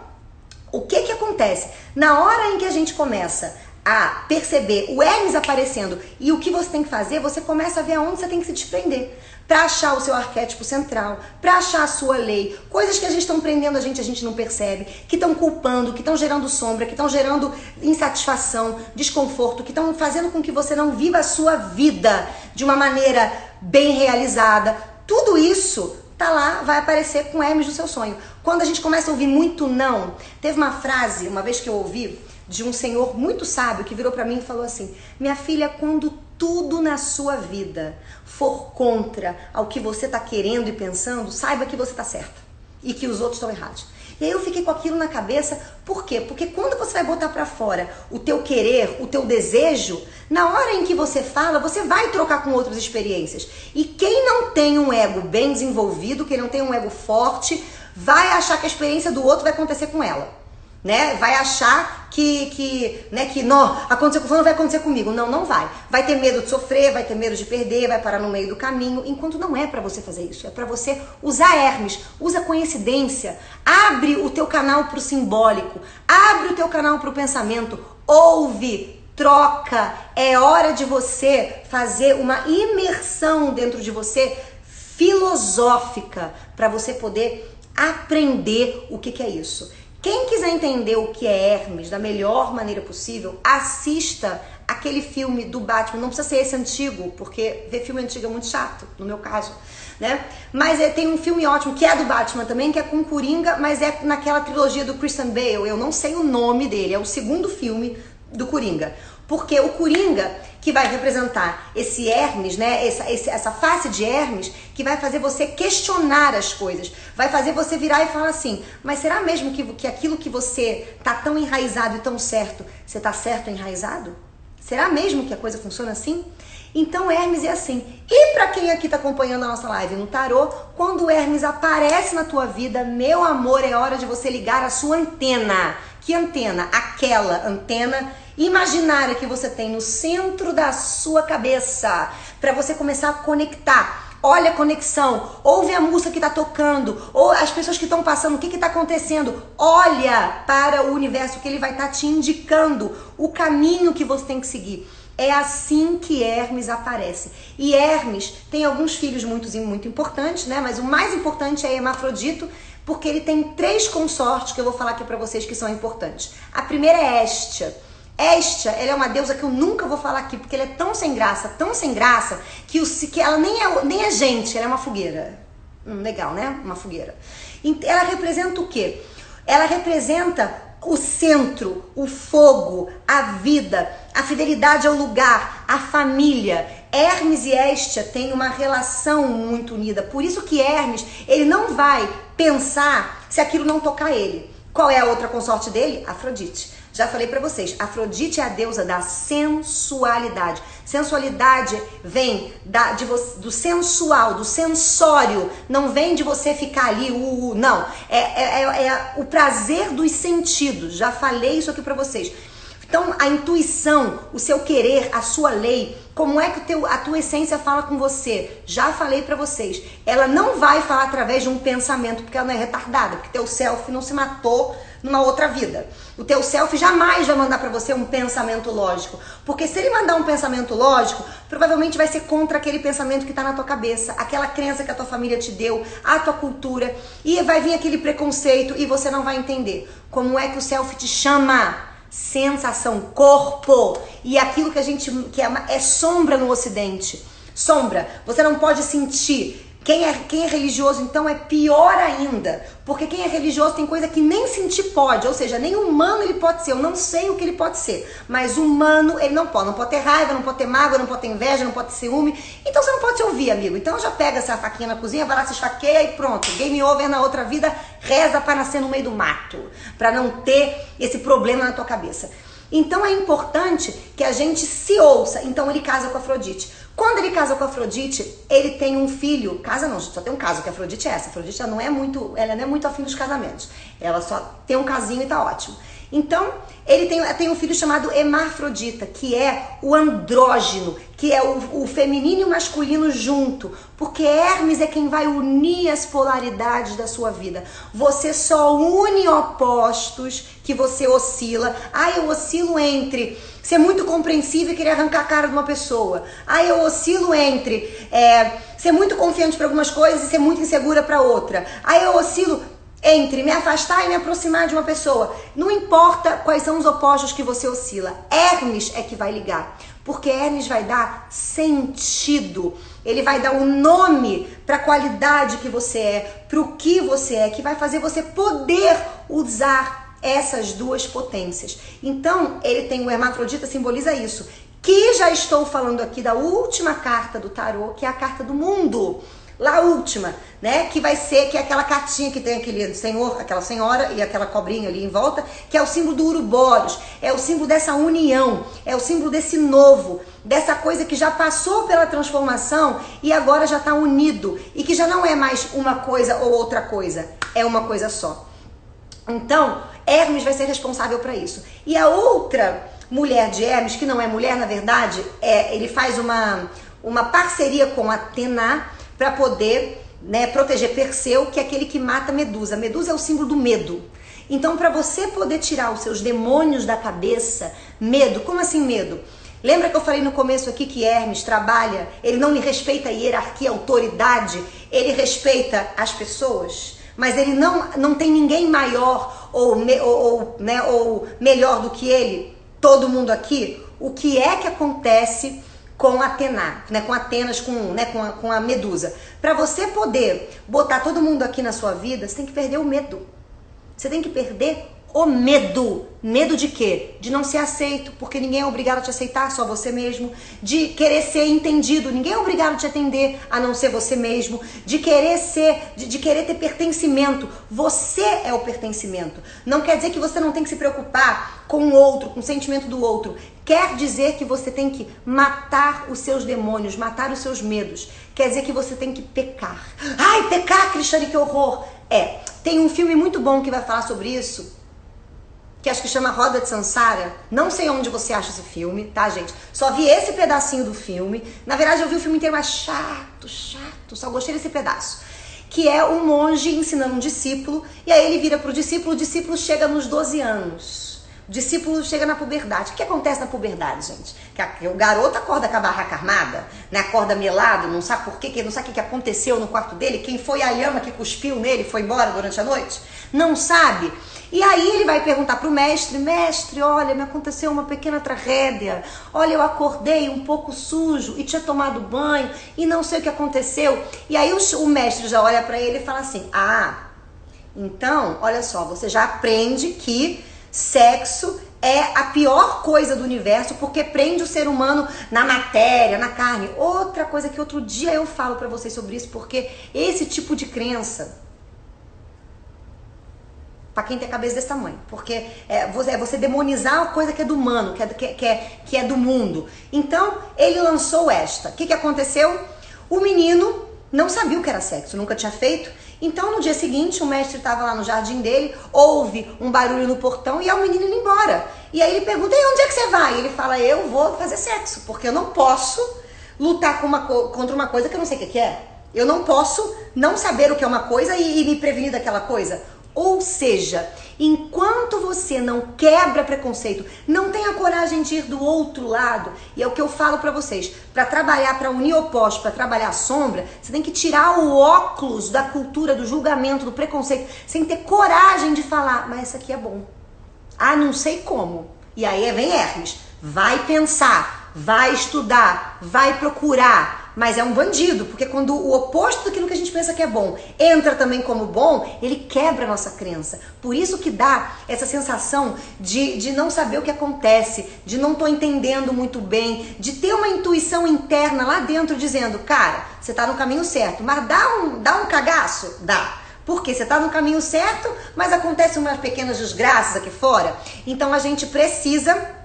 o que acontece? Na hora em que a gente começa a perceber o Hermes aparecendo e o que você tem que fazer, você começa a ver aonde você tem que se desprender para achar o seu arquétipo central, para achar a sua lei, coisas que a gente estão prendendo a gente não percebe, que estão culpando, que estão gerando sombra, que estão gerando insatisfação, desconforto, que estão fazendo com que você não viva a sua vida de uma maneira bem realizada. Tudo isso tá lá, vai aparecer com Hermes no seu sonho. Quando a gente começa a ouvir muito não, teve uma frase, uma vez que eu ouvi, de um senhor muito sábio que virou pra mim e falou assim, minha filha, quando tudo na sua vida for contra ao que você tá querendo e pensando, saiba que você tá certa e que os outros estão errados. E aí eu fiquei com aquilo na cabeça, por quê? Porque quando você vai botar pra fora o teu querer, o teu desejo, na hora em que você fala, você vai trocar com outras experiências. E quem não tem um ego bem desenvolvido, quem não tem um ego forte, vai achar que a experiência do outro vai acontecer com ela. Né? Vai achar que não, aconteceu com fulano, vai acontecer comigo. Não, não vai. Vai ter medo de sofrer, vai ter medo de perder, vai parar no meio do caminho, enquanto não é pra você fazer isso. É pra você usar Hermes, usa coincidência, abre o teu canal pro simbólico, abre o teu canal pro pensamento, ouve, troca. É hora de você fazer uma imersão dentro de você filosófica pra você poder aprender o que é isso. Quem quiser entender o que é Hermes da melhor maneira possível, assista aquele filme do Batman. Não precisa ser esse antigo, porque ver filme antigo é muito chato, no meu caso, né? Mas tem um filme ótimo, que é do Batman também, que é com Coringa, mas é naquela trilogia do Christian Bale. Eu não sei o nome dele, é o segundo filme do Coringa. Porque o Coringa, que vai representar esse Hermes, né, essa face de Hermes, que vai fazer você questionar as coisas, vai fazer você virar e falar assim, mas será mesmo que aquilo que você tá tão enraizado e tão certo, você tá certo enraizado? Será mesmo que a coisa funciona assim? Então Hermes é assim. E para quem aqui tá acompanhando a nossa live no tarô, quando o Hermes aparece na tua vida, meu amor, é hora de você ligar a sua antena, Que antena? Aquela antena imaginária que você tem no centro da sua cabeça, para você começar a conectar. Olha a conexão, ouve a música que está tocando, ou as pessoas que estão passando, o que está acontecendo. Olha para o universo, que ele vai estar te indicando o caminho que você tem que seguir. É assim que Hermes aparece. E Hermes tem alguns filhos muito importantes, né? Mas o mais importante é Hermafrodito, porque ele tem 3 consortes que eu vou falar aqui para vocês que são importantes. A primeira é Hestia. Hestia, ela é uma deusa que eu nunca vou falar aqui, porque ela é tão sem graça, que ela nem é gente, ela é uma fogueira. Legal, né? Uma fogueira. Ela representa o quê? Ela representa o centro, o fogo, a vida, a fidelidade ao lugar, a família. Hermes e Hestia têm uma relação muito unida. Por isso que Hermes, ele não vai pensar se aquilo não tocar ele. Qual é a outra consorte dele? Afrodite. Já falei pra vocês, Afrodite é a deusa da sensualidade. Sensualidade vem do sensual, do sensório. Não vem de você ficar ali, não. É o prazer dos sentidos. Já falei isso aqui pra vocês. Então, a intuição, o seu querer, a sua lei, como é que a tua essência fala com você? Já falei pra vocês. Ela não vai falar através de um pensamento, porque ela não é retardada, porque teu self não se matou numa outra vida. O teu self jamais vai mandar pra você um pensamento lógico, porque se ele mandar um pensamento lógico, provavelmente vai ser contra aquele pensamento que tá na tua cabeça, aquela crença que a tua família te deu, a tua cultura, e vai vir aquele preconceito e você não vai entender. Como é que o self te chama? Sensação, corpo, e aquilo que é sombra no ocidente. Sombra, você não pode sentir. Quem é religioso, então, é pior ainda, porque quem é religioso tem coisa que nem sentir pode, ou seja, nem humano ele pode ser. Eu não sei o que ele pode ser, mas humano ele não pode ter raiva, não pode ter mágoa, não pode ter inveja, não pode ter ciúme. Então você não pode se ouvir, amigo. Então já pega essa faquinha na cozinha, vai lá, se esfaqueia e pronto, game over. Na outra vida, reza para nascer no meio do mato, para não ter esse problema na tua cabeça. Então é importante que a gente se ouça. Então ele casa com Afrodite. Quando ele casa com Afrodite, ele tem um filho. Casa não, só tem um caso, que a Afrodite é essa. A Afrodite ela não é muito afim dos casamentos. Ela só tem um casinho e tá ótimo. Então, ele tem um filho chamado Hermafrodita, que é o andrógeno, que é o feminino e o masculino junto. Porque Hermes é quem vai unir as polaridades da sua vida. Você só une opostos que você oscila. Eu oscilo entre ser muito compreensível e querer arrancar a cara de uma pessoa. Eu oscilo entre ser muito confiante para algumas coisas e ser muito insegura para outra. Eu oscilo entre me afastar e me aproximar de uma pessoa. Não importa quais são os opostos que você oscila. Hermes é que vai ligar. Porque Hermes vai dar sentido. Ele vai dar um nome para a qualidade que você é, para o que você é, que vai fazer você poder usar essas duas potências. Então, ele tem o Hermafrodita, simboliza isso. Que já estou falando aqui da última carta do tarô, que é a carta do mundo. Lá a última, né? Que é aquela cartinha que tem aquele senhor, aquela senhora e aquela cobrinha ali em volta, que é o símbolo do Ouroboros, é o símbolo dessa união, é o símbolo desse novo, dessa coisa que já passou pela transformação e agora já está unido e que já não é mais uma coisa ou outra coisa, é uma coisa só. Então, Hermes vai ser responsável para isso. E a outra mulher de Hermes, que não é mulher, na verdade, ele faz uma parceria com Atena para poder, né, proteger Perseu, que é aquele que mata Medusa. Medusa é o símbolo do medo. Então, para você poder tirar os seus demônios da cabeça, medo, como assim medo? Lembra que eu falei no começo aqui que Hermes trabalha, ele não respeita a hierarquia, a autoridade, ele respeita as pessoas, mas ele não tem ninguém maior ou melhor do que ele, todo mundo aqui. O que é que acontece com Atena, né, com Atenas, com a Medusa? Para você poder botar todo mundo aqui na sua vida, você tem que perder o medo. Você tem que perder o medo. Medo de quê? De não ser aceito, porque ninguém é obrigado a te aceitar, só você mesmo. De querer ser entendido, ninguém é obrigado a te atender, a não ser você mesmo. De querer querer ter pertencimento, você é o pertencimento. Não quer dizer que você não tem que se preocupar com o outro, com o sentimento do outro. Quer dizer que você tem que matar os seus demônios, matar os seus medos. Quer dizer que você tem que pecar. Ai, pecar, Cristiane, que horror! Tem um filme muito bom que vai falar sobre isso, que acho que chama Roda de Sansara. Não sei onde você acha esse filme, tá, gente? Só vi esse pedacinho do filme. Na verdade, eu vi o filme inteiro, mas chato. Só gostei desse pedaço. Que é um monge ensinando um discípulo, e aí ele vira pro discípulo, o discípulo chega nos 12 anos. O discípulo chega na puberdade. O que acontece na puberdade, gente? Que o garoto acorda com a barraca armada, né? Acorda melado, não sabe por quê, não sabe o que aconteceu no quarto dele, quem foi a lhama que cuspiu nele, foi embora durante a noite, não sabe. E aí ele vai perguntar pro mestre, mestre, olha, me aconteceu uma pequena tragédia, olha, eu acordei um pouco sujo e tinha tomado banho e não sei o que aconteceu. E aí o mestre já olha pra ele e fala assim, então, olha só, você já aprende que sexo é a pior coisa do universo porque prende o ser humano na matéria, na carne. Outra coisa que outro dia eu falo pra vocês sobre isso, porque esse tipo de crença, pra quem tem a cabeça desse tamanho, porque é você demonizar a coisa que é do humano, que é do mundo. Então, ele lançou esta. O que aconteceu? O menino não sabia o que era sexo, nunca tinha feito. Então, no dia seguinte, o mestre estava lá no jardim dele, ouve um barulho no portão e é o menino indo embora. E aí ele pergunta, e onde é que você vai? E ele fala, eu vou fazer sexo, porque eu não posso lutar contra uma coisa que eu não sei o que é. Eu não posso não saber o que é uma coisa e me prevenir daquela coisa. Ou seja, enquanto você não quebra preconceito, não tem a coragem de ir do outro lado, e é o que eu falo pra vocês, pra trabalhar, pra unir opostos, pra trabalhar a sombra, você tem que tirar o óculos da cultura, do julgamento, do preconceito, sem ter coragem de falar, mas isso aqui é bom. Não sei como. E aí vem Hermes, vai pensar, vai estudar, vai procurar, mas é um bandido, porque quando o oposto daquilo que a gente pensa que é bom entra também como bom, ele quebra a nossa crença. Por isso que dá essa sensação de não saber o que acontece, de não tô entendendo muito bem, de ter uma intuição interna lá dentro dizendo, cara, você tá no caminho certo, mas dá um cagaço? Dá. Porque você tá no caminho certo, mas acontecem umas pequenas desgraças aqui fora. Então a gente precisa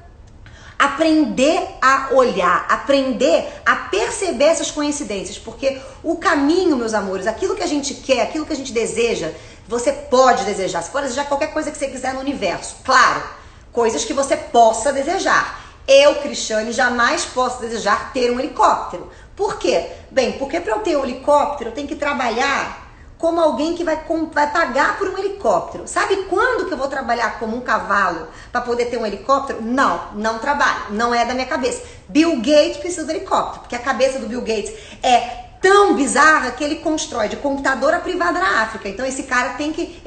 aprender a olhar, aprender a perceber essas coincidências, porque o caminho, meus amores, aquilo que a gente quer, aquilo que a gente deseja, você pode desejar. Você pode desejar qualquer coisa que você quiser no universo, claro, coisas que você possa desejar. Eu, Cristiane, jamais posso desejar ter um helicóptero. Por quê? Bem, porque para eu ter um helicóptero, eu tenho que trabalhar como alguém que vai pagar por um helicóptero. Sabe quando que eu vou trabalhar como um cavalo para poder ter um helicóptero? Não trabalho, não é da minha cabeça. Bill Gates precisa do helicóptero, porque a cabeça do Bill Gates é tão bizarra que ele constrói de computadora privada na África. Então esse cara tem que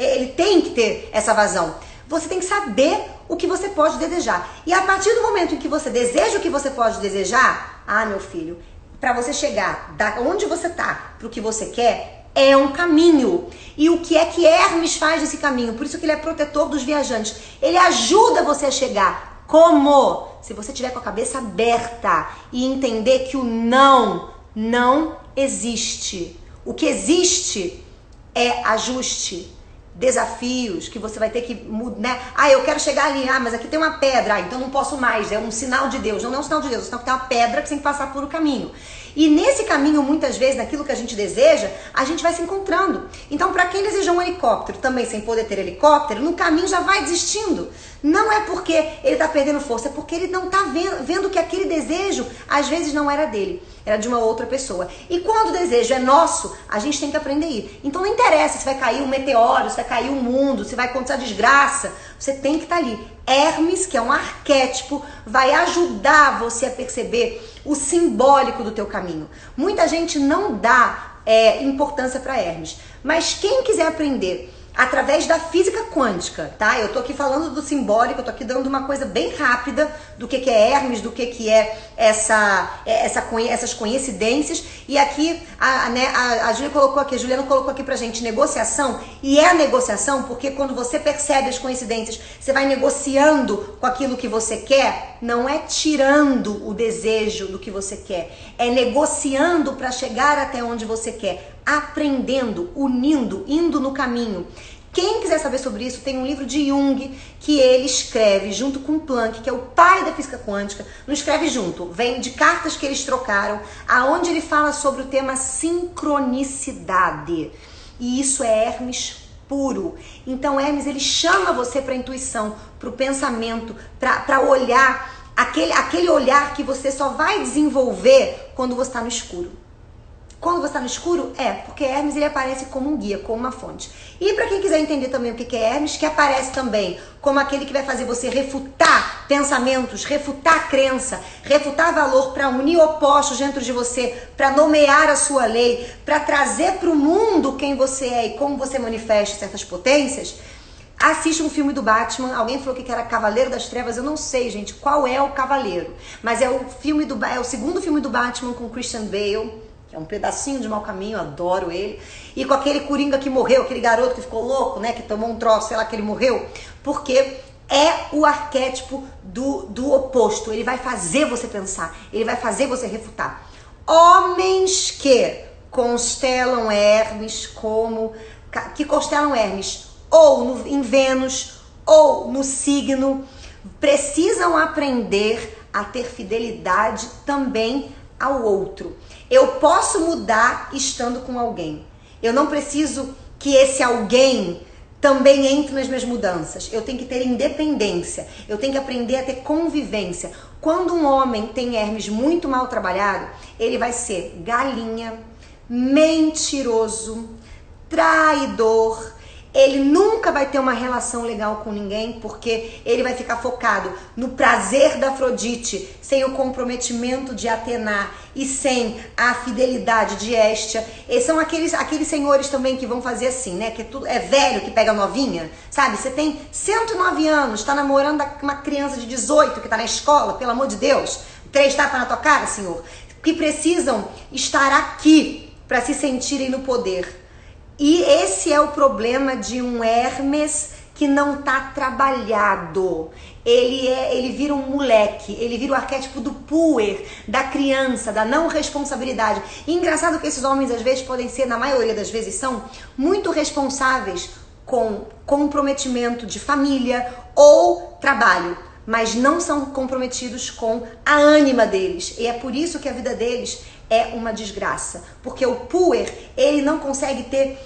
ter essa vazão. Você tem que saber o que você pode desejar. E a partir do momento em que você deseja o que você pode desejar, meu filho, para você chegar da onde você tá para o que você quer, é um caminho. E o que é que Hermes faz nesse caminho? Por isso que ele é protetor dos viajantes. Ele ajuda você a chegar. Como? Se você tiver com a cabeça aberta e entender que o não existe. O que existe é ajuste, desafios que você vai ter que mudar, né? Eu quero chegar ali, mas aqui tem uma pedra, então não posso mais, é um sinal de Deus. Não é um sinal de Deus, é um sinal que tem uma pedra que você tem que passar por o caminho. E nesse caminho, muitas vezes, naquilo que a gente deseja, a gente vai se encontrando. Então, para quem deseja um helicóptero, também sem poder ter helicóptero, no caminho já vai desistindo. Não é porque ele tá perdendo força, é porque ele não tá vendo que aquele desejo, às vezes, não era dele, era de uma outra pessoa. E quando o desejo é nosso, a gente tem que aprender a ir. Então não interessa se vai cair um meteoro, se vai cair um mundo, se vai acontecer desgraça, você tem que estar ali. Hermes, que é um arquétipo, vai ajudar você a perceber o simbólico do teu caminho. Muita gente não dá importância para Hermes, mas quem quiser aprender através da física quântica, tá? Eu tô aqui falando do simbólico, eu tô aqui dando uma coisa bem rápida do que é Hermes, do que é essas coincidências. E aqui a Juliana colocou aqui pra gente negociação, e é a negociação porque quando você percebe as coincidências, você vai negociando com aquilo que você quer, não é tirando o desejo do que você quer, é negociando para chegar até onde você quer, aprendendo, unindo, indo no caminho. Quem quiser saber sobre isso, tem um livro de Jung que ele escreve junto com Planck, que é o pai da física quântica. Não escreve junto, vem de cartas que eles trocaram, aonde ele fala sobre o tema sincronicidade. E isso é Hermes puro. Então Hermes, ele chama você para a intuição, para o pensamento, para olhar, aquele olhar que você só vai desenvolver quando você está no escuro. Quando você está no escuro, porque Hermes ele aparece como um guia, como uma fonte. E para quem quiser entender também o que é Hermes, que aparece também como aquele que vai fazer você refutar pensamentos, refutar crença, refutar valor, para unir opostos dentro de você, para nomear a sua lei, para trazer para o mundo quem você é e como você manifesta certas potências. Assiste um filme do Batman. Alguém falou que era Cavaleiro das Trevas. Eu não sei, gente, qual é o Cavaleiro, mas é o segundo filme do Batman com Christian Bale. É um pedacinho de Mau Caminho, adoro ele. E com aquele Coringa que morreu, aquele garoto que ficou louco, né? Que tomou um troço, sei lá, que ele morreu. Porque é o arquétipo do oposto. Ele vai fazer você pensar. Ele vai fazer você refutar. Homens que constelam Hermes ou em Vênus ou no signo, precisam aprender a ter fidelidade também ao outro. Eu posso mudar estando com alguém. Eu não preciso que esse alguém também entre nas minhas mudanças. Eu tenho que ter independência. Eu tenho que aprender a ter convivência. Quando um homem tem Hermes muito mal trabalhado, ele vai ser galinha, mentiroso, traidor. Ele nunca vai ter uma relação legal com ninguém, porque ele vai ficar focado no prazer da Afrodite, sem o comprometimento de Atena e sem a fidelidade de Hestia. E são aqueles senhores também que vão fazer assim, né? Que é velho que pega novinha, sabe? Você tem 109 anos, tá namorando uma criança de 18 que tá na escola, pelo amor de Deus. 3 tapas na tua cara, senhor. Que precisam estar aqui para se sentirem no poder. E esse é o problema de um Hermes que não tá trabalhado. Ele vira um moleque, ele vira o arquétipo do puer, da criança, da não responsabilidade. E engraçado que esses homens às vezes podem ser, na maioria das vezes são, muito responsáveis com comprometimento de família ou trabalho, mas não são comprometidos com a ânima deles. E é por isso que a vida deles é uma desgraça, porque o puer, ele não consegue ter,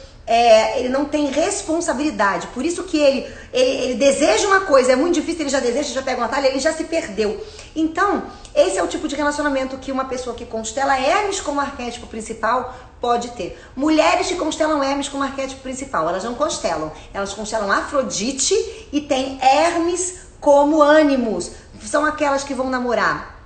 ele não tem responsabilidade. Por isso que ele deseja uma coisa, é muito difícil, ele já deseja, já pega uma talha, ele já se perdeu. Então, esse é o tipo de relacionamento que uma pessoa que constela Hermes como arquétipo principal pode ter. Mulheres que constelam Hermes como arquétipo principal, elas não constelam, elas constelam Afrodite e tem Hermes como ânimos. São aquelas que vão namorar,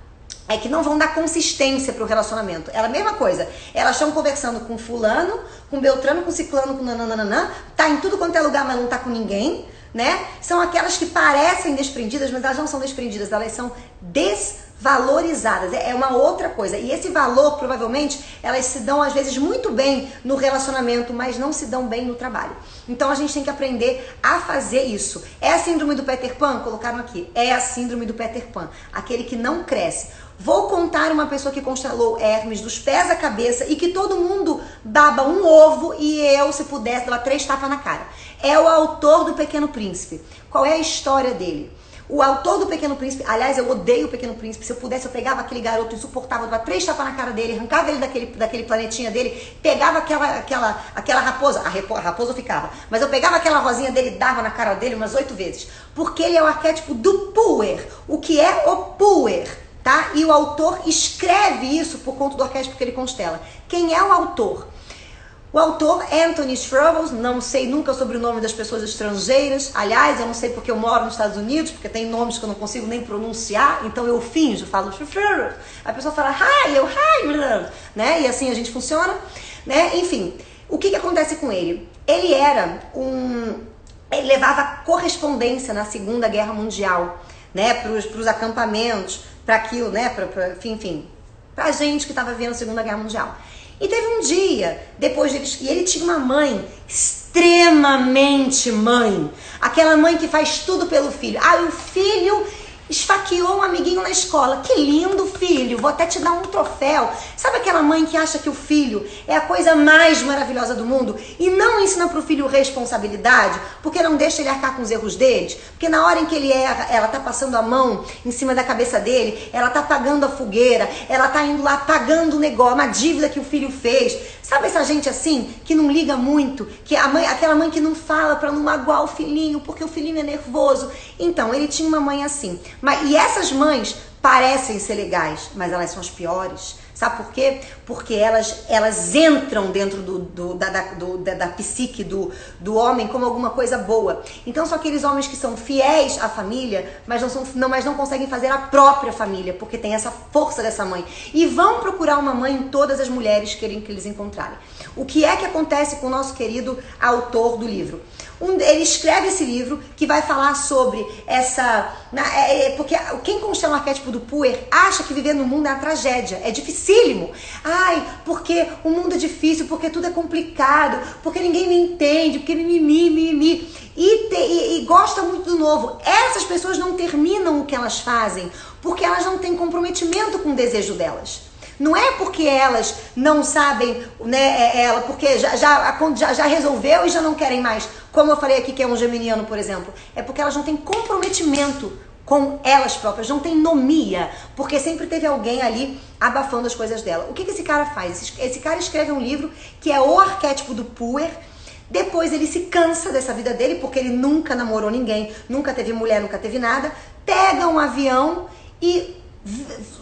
que não vão dar consistência pro relacionamento. É a mesma coisa. Elas estão conversando com fulano, com beltrano, com ciclano, com nananana, tá em tudo quanto é lugar, mas não tá com ninguém, né? São aquelas que parecem desprendidas, mas elas não são desprendidas, elas são desvalorizadas. É uma outra coisa. E esse valor, provavelmente, elas se dão às vezes muito bem no relacionamento, mas não se dão bem no trabalho. Então a gente tem que aprender a fazer isso. É a síndrome do Peter Pan? Colocaram aqui. É a síndrome do Peter Pan. Aquele que não cresce. Vou contar uma pessoa que constelou Hermes dos pés à cabeça e que todo mundo baba um ovo e eu, se pudesse, dava 3 tapas na cara. É o autor do Pequeno Príncipe. Qual é a história dele? O autor do Pequeno Príncipe, aliás, eu odeio o Pequeno Príncipe. Se eu pudesse, eu pegava aquele garoto insuportável, dava 3 tapas na cara dele, arrancava ele daquele planetinha dele, pegava aquela raposa, a raposa ficava, mas eu pegava aquela rosinha dele e dava na cara dele umas 8 vezes. Porque ele é o arquétipo do puer. O que é o puer? Tá? E o autor escreve isso por conta do arquétipo que ele constela. Quem é o autor? O autor Anthony Strubles, não sei nunca sobre o nome das pessoas estrangeiras. Aliás, eu não sei porque eu moro nos Estados Unidos, porque tem nomes que eu não consigo nem pronunciar, então eu finjo, falo a pessoa fala hi, né? E assim a gente funciona, né? Enfim, o que acontece com ele? Ele levava correspondência na Segunda Guerra Mundial, né? Para os acampamentos, para aquilo, né? Enfim, pra gente que estava vivendo a Segunda Guerra Mundial. E teve um dia, depois deles, e ele tinha uma mãe, extremamente mãe. Aquela mãe que faz tudo pelo filho. O filho esfaqueou um amiguinho na escola. Que lindo, filho, vou até te dar um troféu. Sabe aquela mãe que acha que o filho é a coisa mais maravilhosa do mundo e não ensina pro filho responsabilidade, porque não deixa ele arcar com os erros deles? Porque na hora em que ele erra, ela tá passando a mão em cima da cabeça dele, ela tá apagando a fogueira, ela tá indo lá pagando o negócio, uma dívida que o filho fez. Sabe essa gente assim, que não liga muito, que a mãe, aquela mãe que não fala pra não magoar o filhinho, porque o filhinho é nervoso. Então, ele tinha uma mãe assim. E essas mães parecem ser legais, mas elas são as piores. Sabe por quê? Porque elas entram dentro da psique do homem como alguma coisa boa. Então são aqueles homens que são fiéis à família, mas não conseguem fazer a própria família, porque tem essa força dessa mãe. E vão procurar uma mãe em todas as mulheres que eles encontrarem. O que é que acontece com o nosso querido autor do livro? Ele escreve esse livro que vai falar sobre essa... Porque quem constela o arquétipo do puer acha que viver no mundo é uma tragédia, é dificílimo. Ai, porque o mundo é difícil, porque tudo é complicado, porque ninguém me entende, porque mimimi. E gosta muito do novo. Essas pessoas não terminam o que elas fazem porque elas não têm comprometimento com o desejo delas. Não é porque elas não sabem, né, porque já resolveu e já não querem mais. Como eu falei aqui que é um geminiano, por exemplo. É porque elas não têm comprometimento com elas próprias, não tem nomia, porque sempre teve alguém ali abafando as coisas dela. O que esse cara faz? Esse cara escreve um livro que é o arquétipo do puer. Depois ele se cansa dessa vida dele, porque ele nunca namorou ninguém, nunca teve mulher, nunca teve nada. Pega um avião e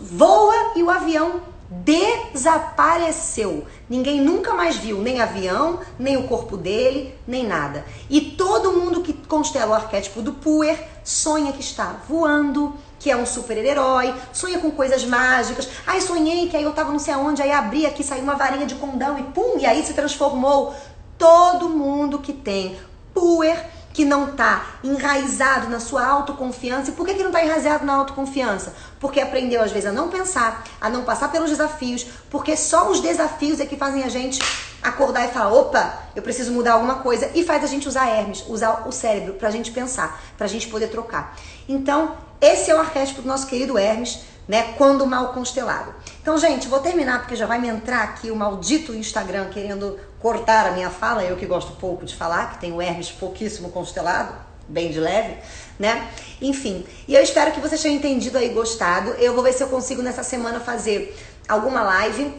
voa e o avião desapareceu. Ninguém nunca mais viu nem avião, nem o corpo dele, nem nada. E todo mundo que constela o arquétipo do puer sonha que está voando, que é um super-herói, sonha com coisas mágicas. Ai, sonhei que aí eu tava não sei aonde, aí abri aqui, saiu uma varinha de condão e pum, e aí se transformou. Todo mundo que tem puer, que não tá enraizado na sua autoconfiança. E por que não tá enraizado na autoconfiança? Porque aprendeu às vezes a não pensar, a não passar pelos desafios, porque só os desafios é que fazem a gente acordar e falar, opa, eu preciso mudar alguma coisa, e faz a gente usar Hermes, usar o cérebro pra gente pensar, pra gente poder trocar. Então, esse é o arquétipo do nosso querido Hermes, né, quando mal constelado. Então, gente, vou terminar porque já vai me entrar aqui o maldito Instagram querendo cortar a minha fala, eu que gosto pouco de falar, que tem o Hermes pouquíssimo constelado, bem de leve, né? Enfim, e eu espero que vocês tenham entendido aí, gostado. Eu vou ver se eu consigo nessa semana fazer alguma live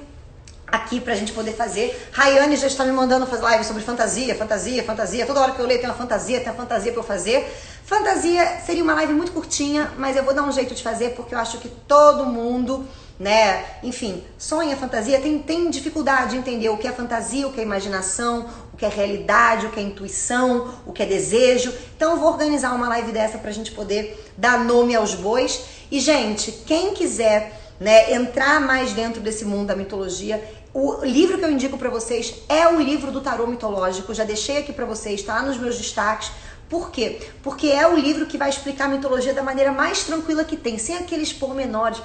aqui pra gente poder fazer. Rayane já está me mandando fazer live sobre fantasia. Toda hora que eu leio tem uma fantasia pra eu fazer. Fantasia seria uma live muito curtinha, mas eu vou dar um jeito de fazer porque eu acho que todo mundo, né, enfim, sonha fantasia, tem dificuldade de entender o que é fantasia, o que é imaginação, o que é realidade, o que é intuição, o que é desejo. Então eu vou organizar uma live dessa pra gente poder dar nome aos bois. E, gente, quem quiser, né, entrar mais dentro desse mundo da mitologia, o livro que eu indico pra vocês é o livro do tarô mitológico. Já deixei aqui pra vocês, tá lá nos meus destaques. Por quê? Porque é o livro que vai explicar a mitologia da maneira mais tranquila que tem, sem aqueles pormenores,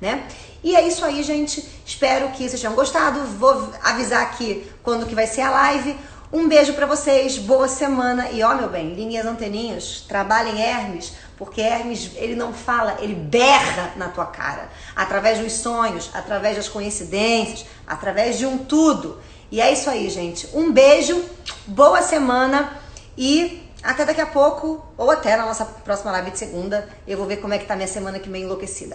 né? E é isso aí, gente. Espero que vocês tenham gostado. Vou avisar aqui quando que vai ser a live. Um beijo pra vocês, boa semana. E ó, meu bem, linhas anteninhas, trabalhem Hermes, porque Hermes, ele não fala, ele berra na tua cara. Através dos sonhos, através das coincidências, através de um tudo. E é isso aí, gente. Um beijo, boa semana. E até daqui a pouco, ou até na nossa próxima live de segunda, eu vou ver como é que tá minha semana aqui meio enlouquecida.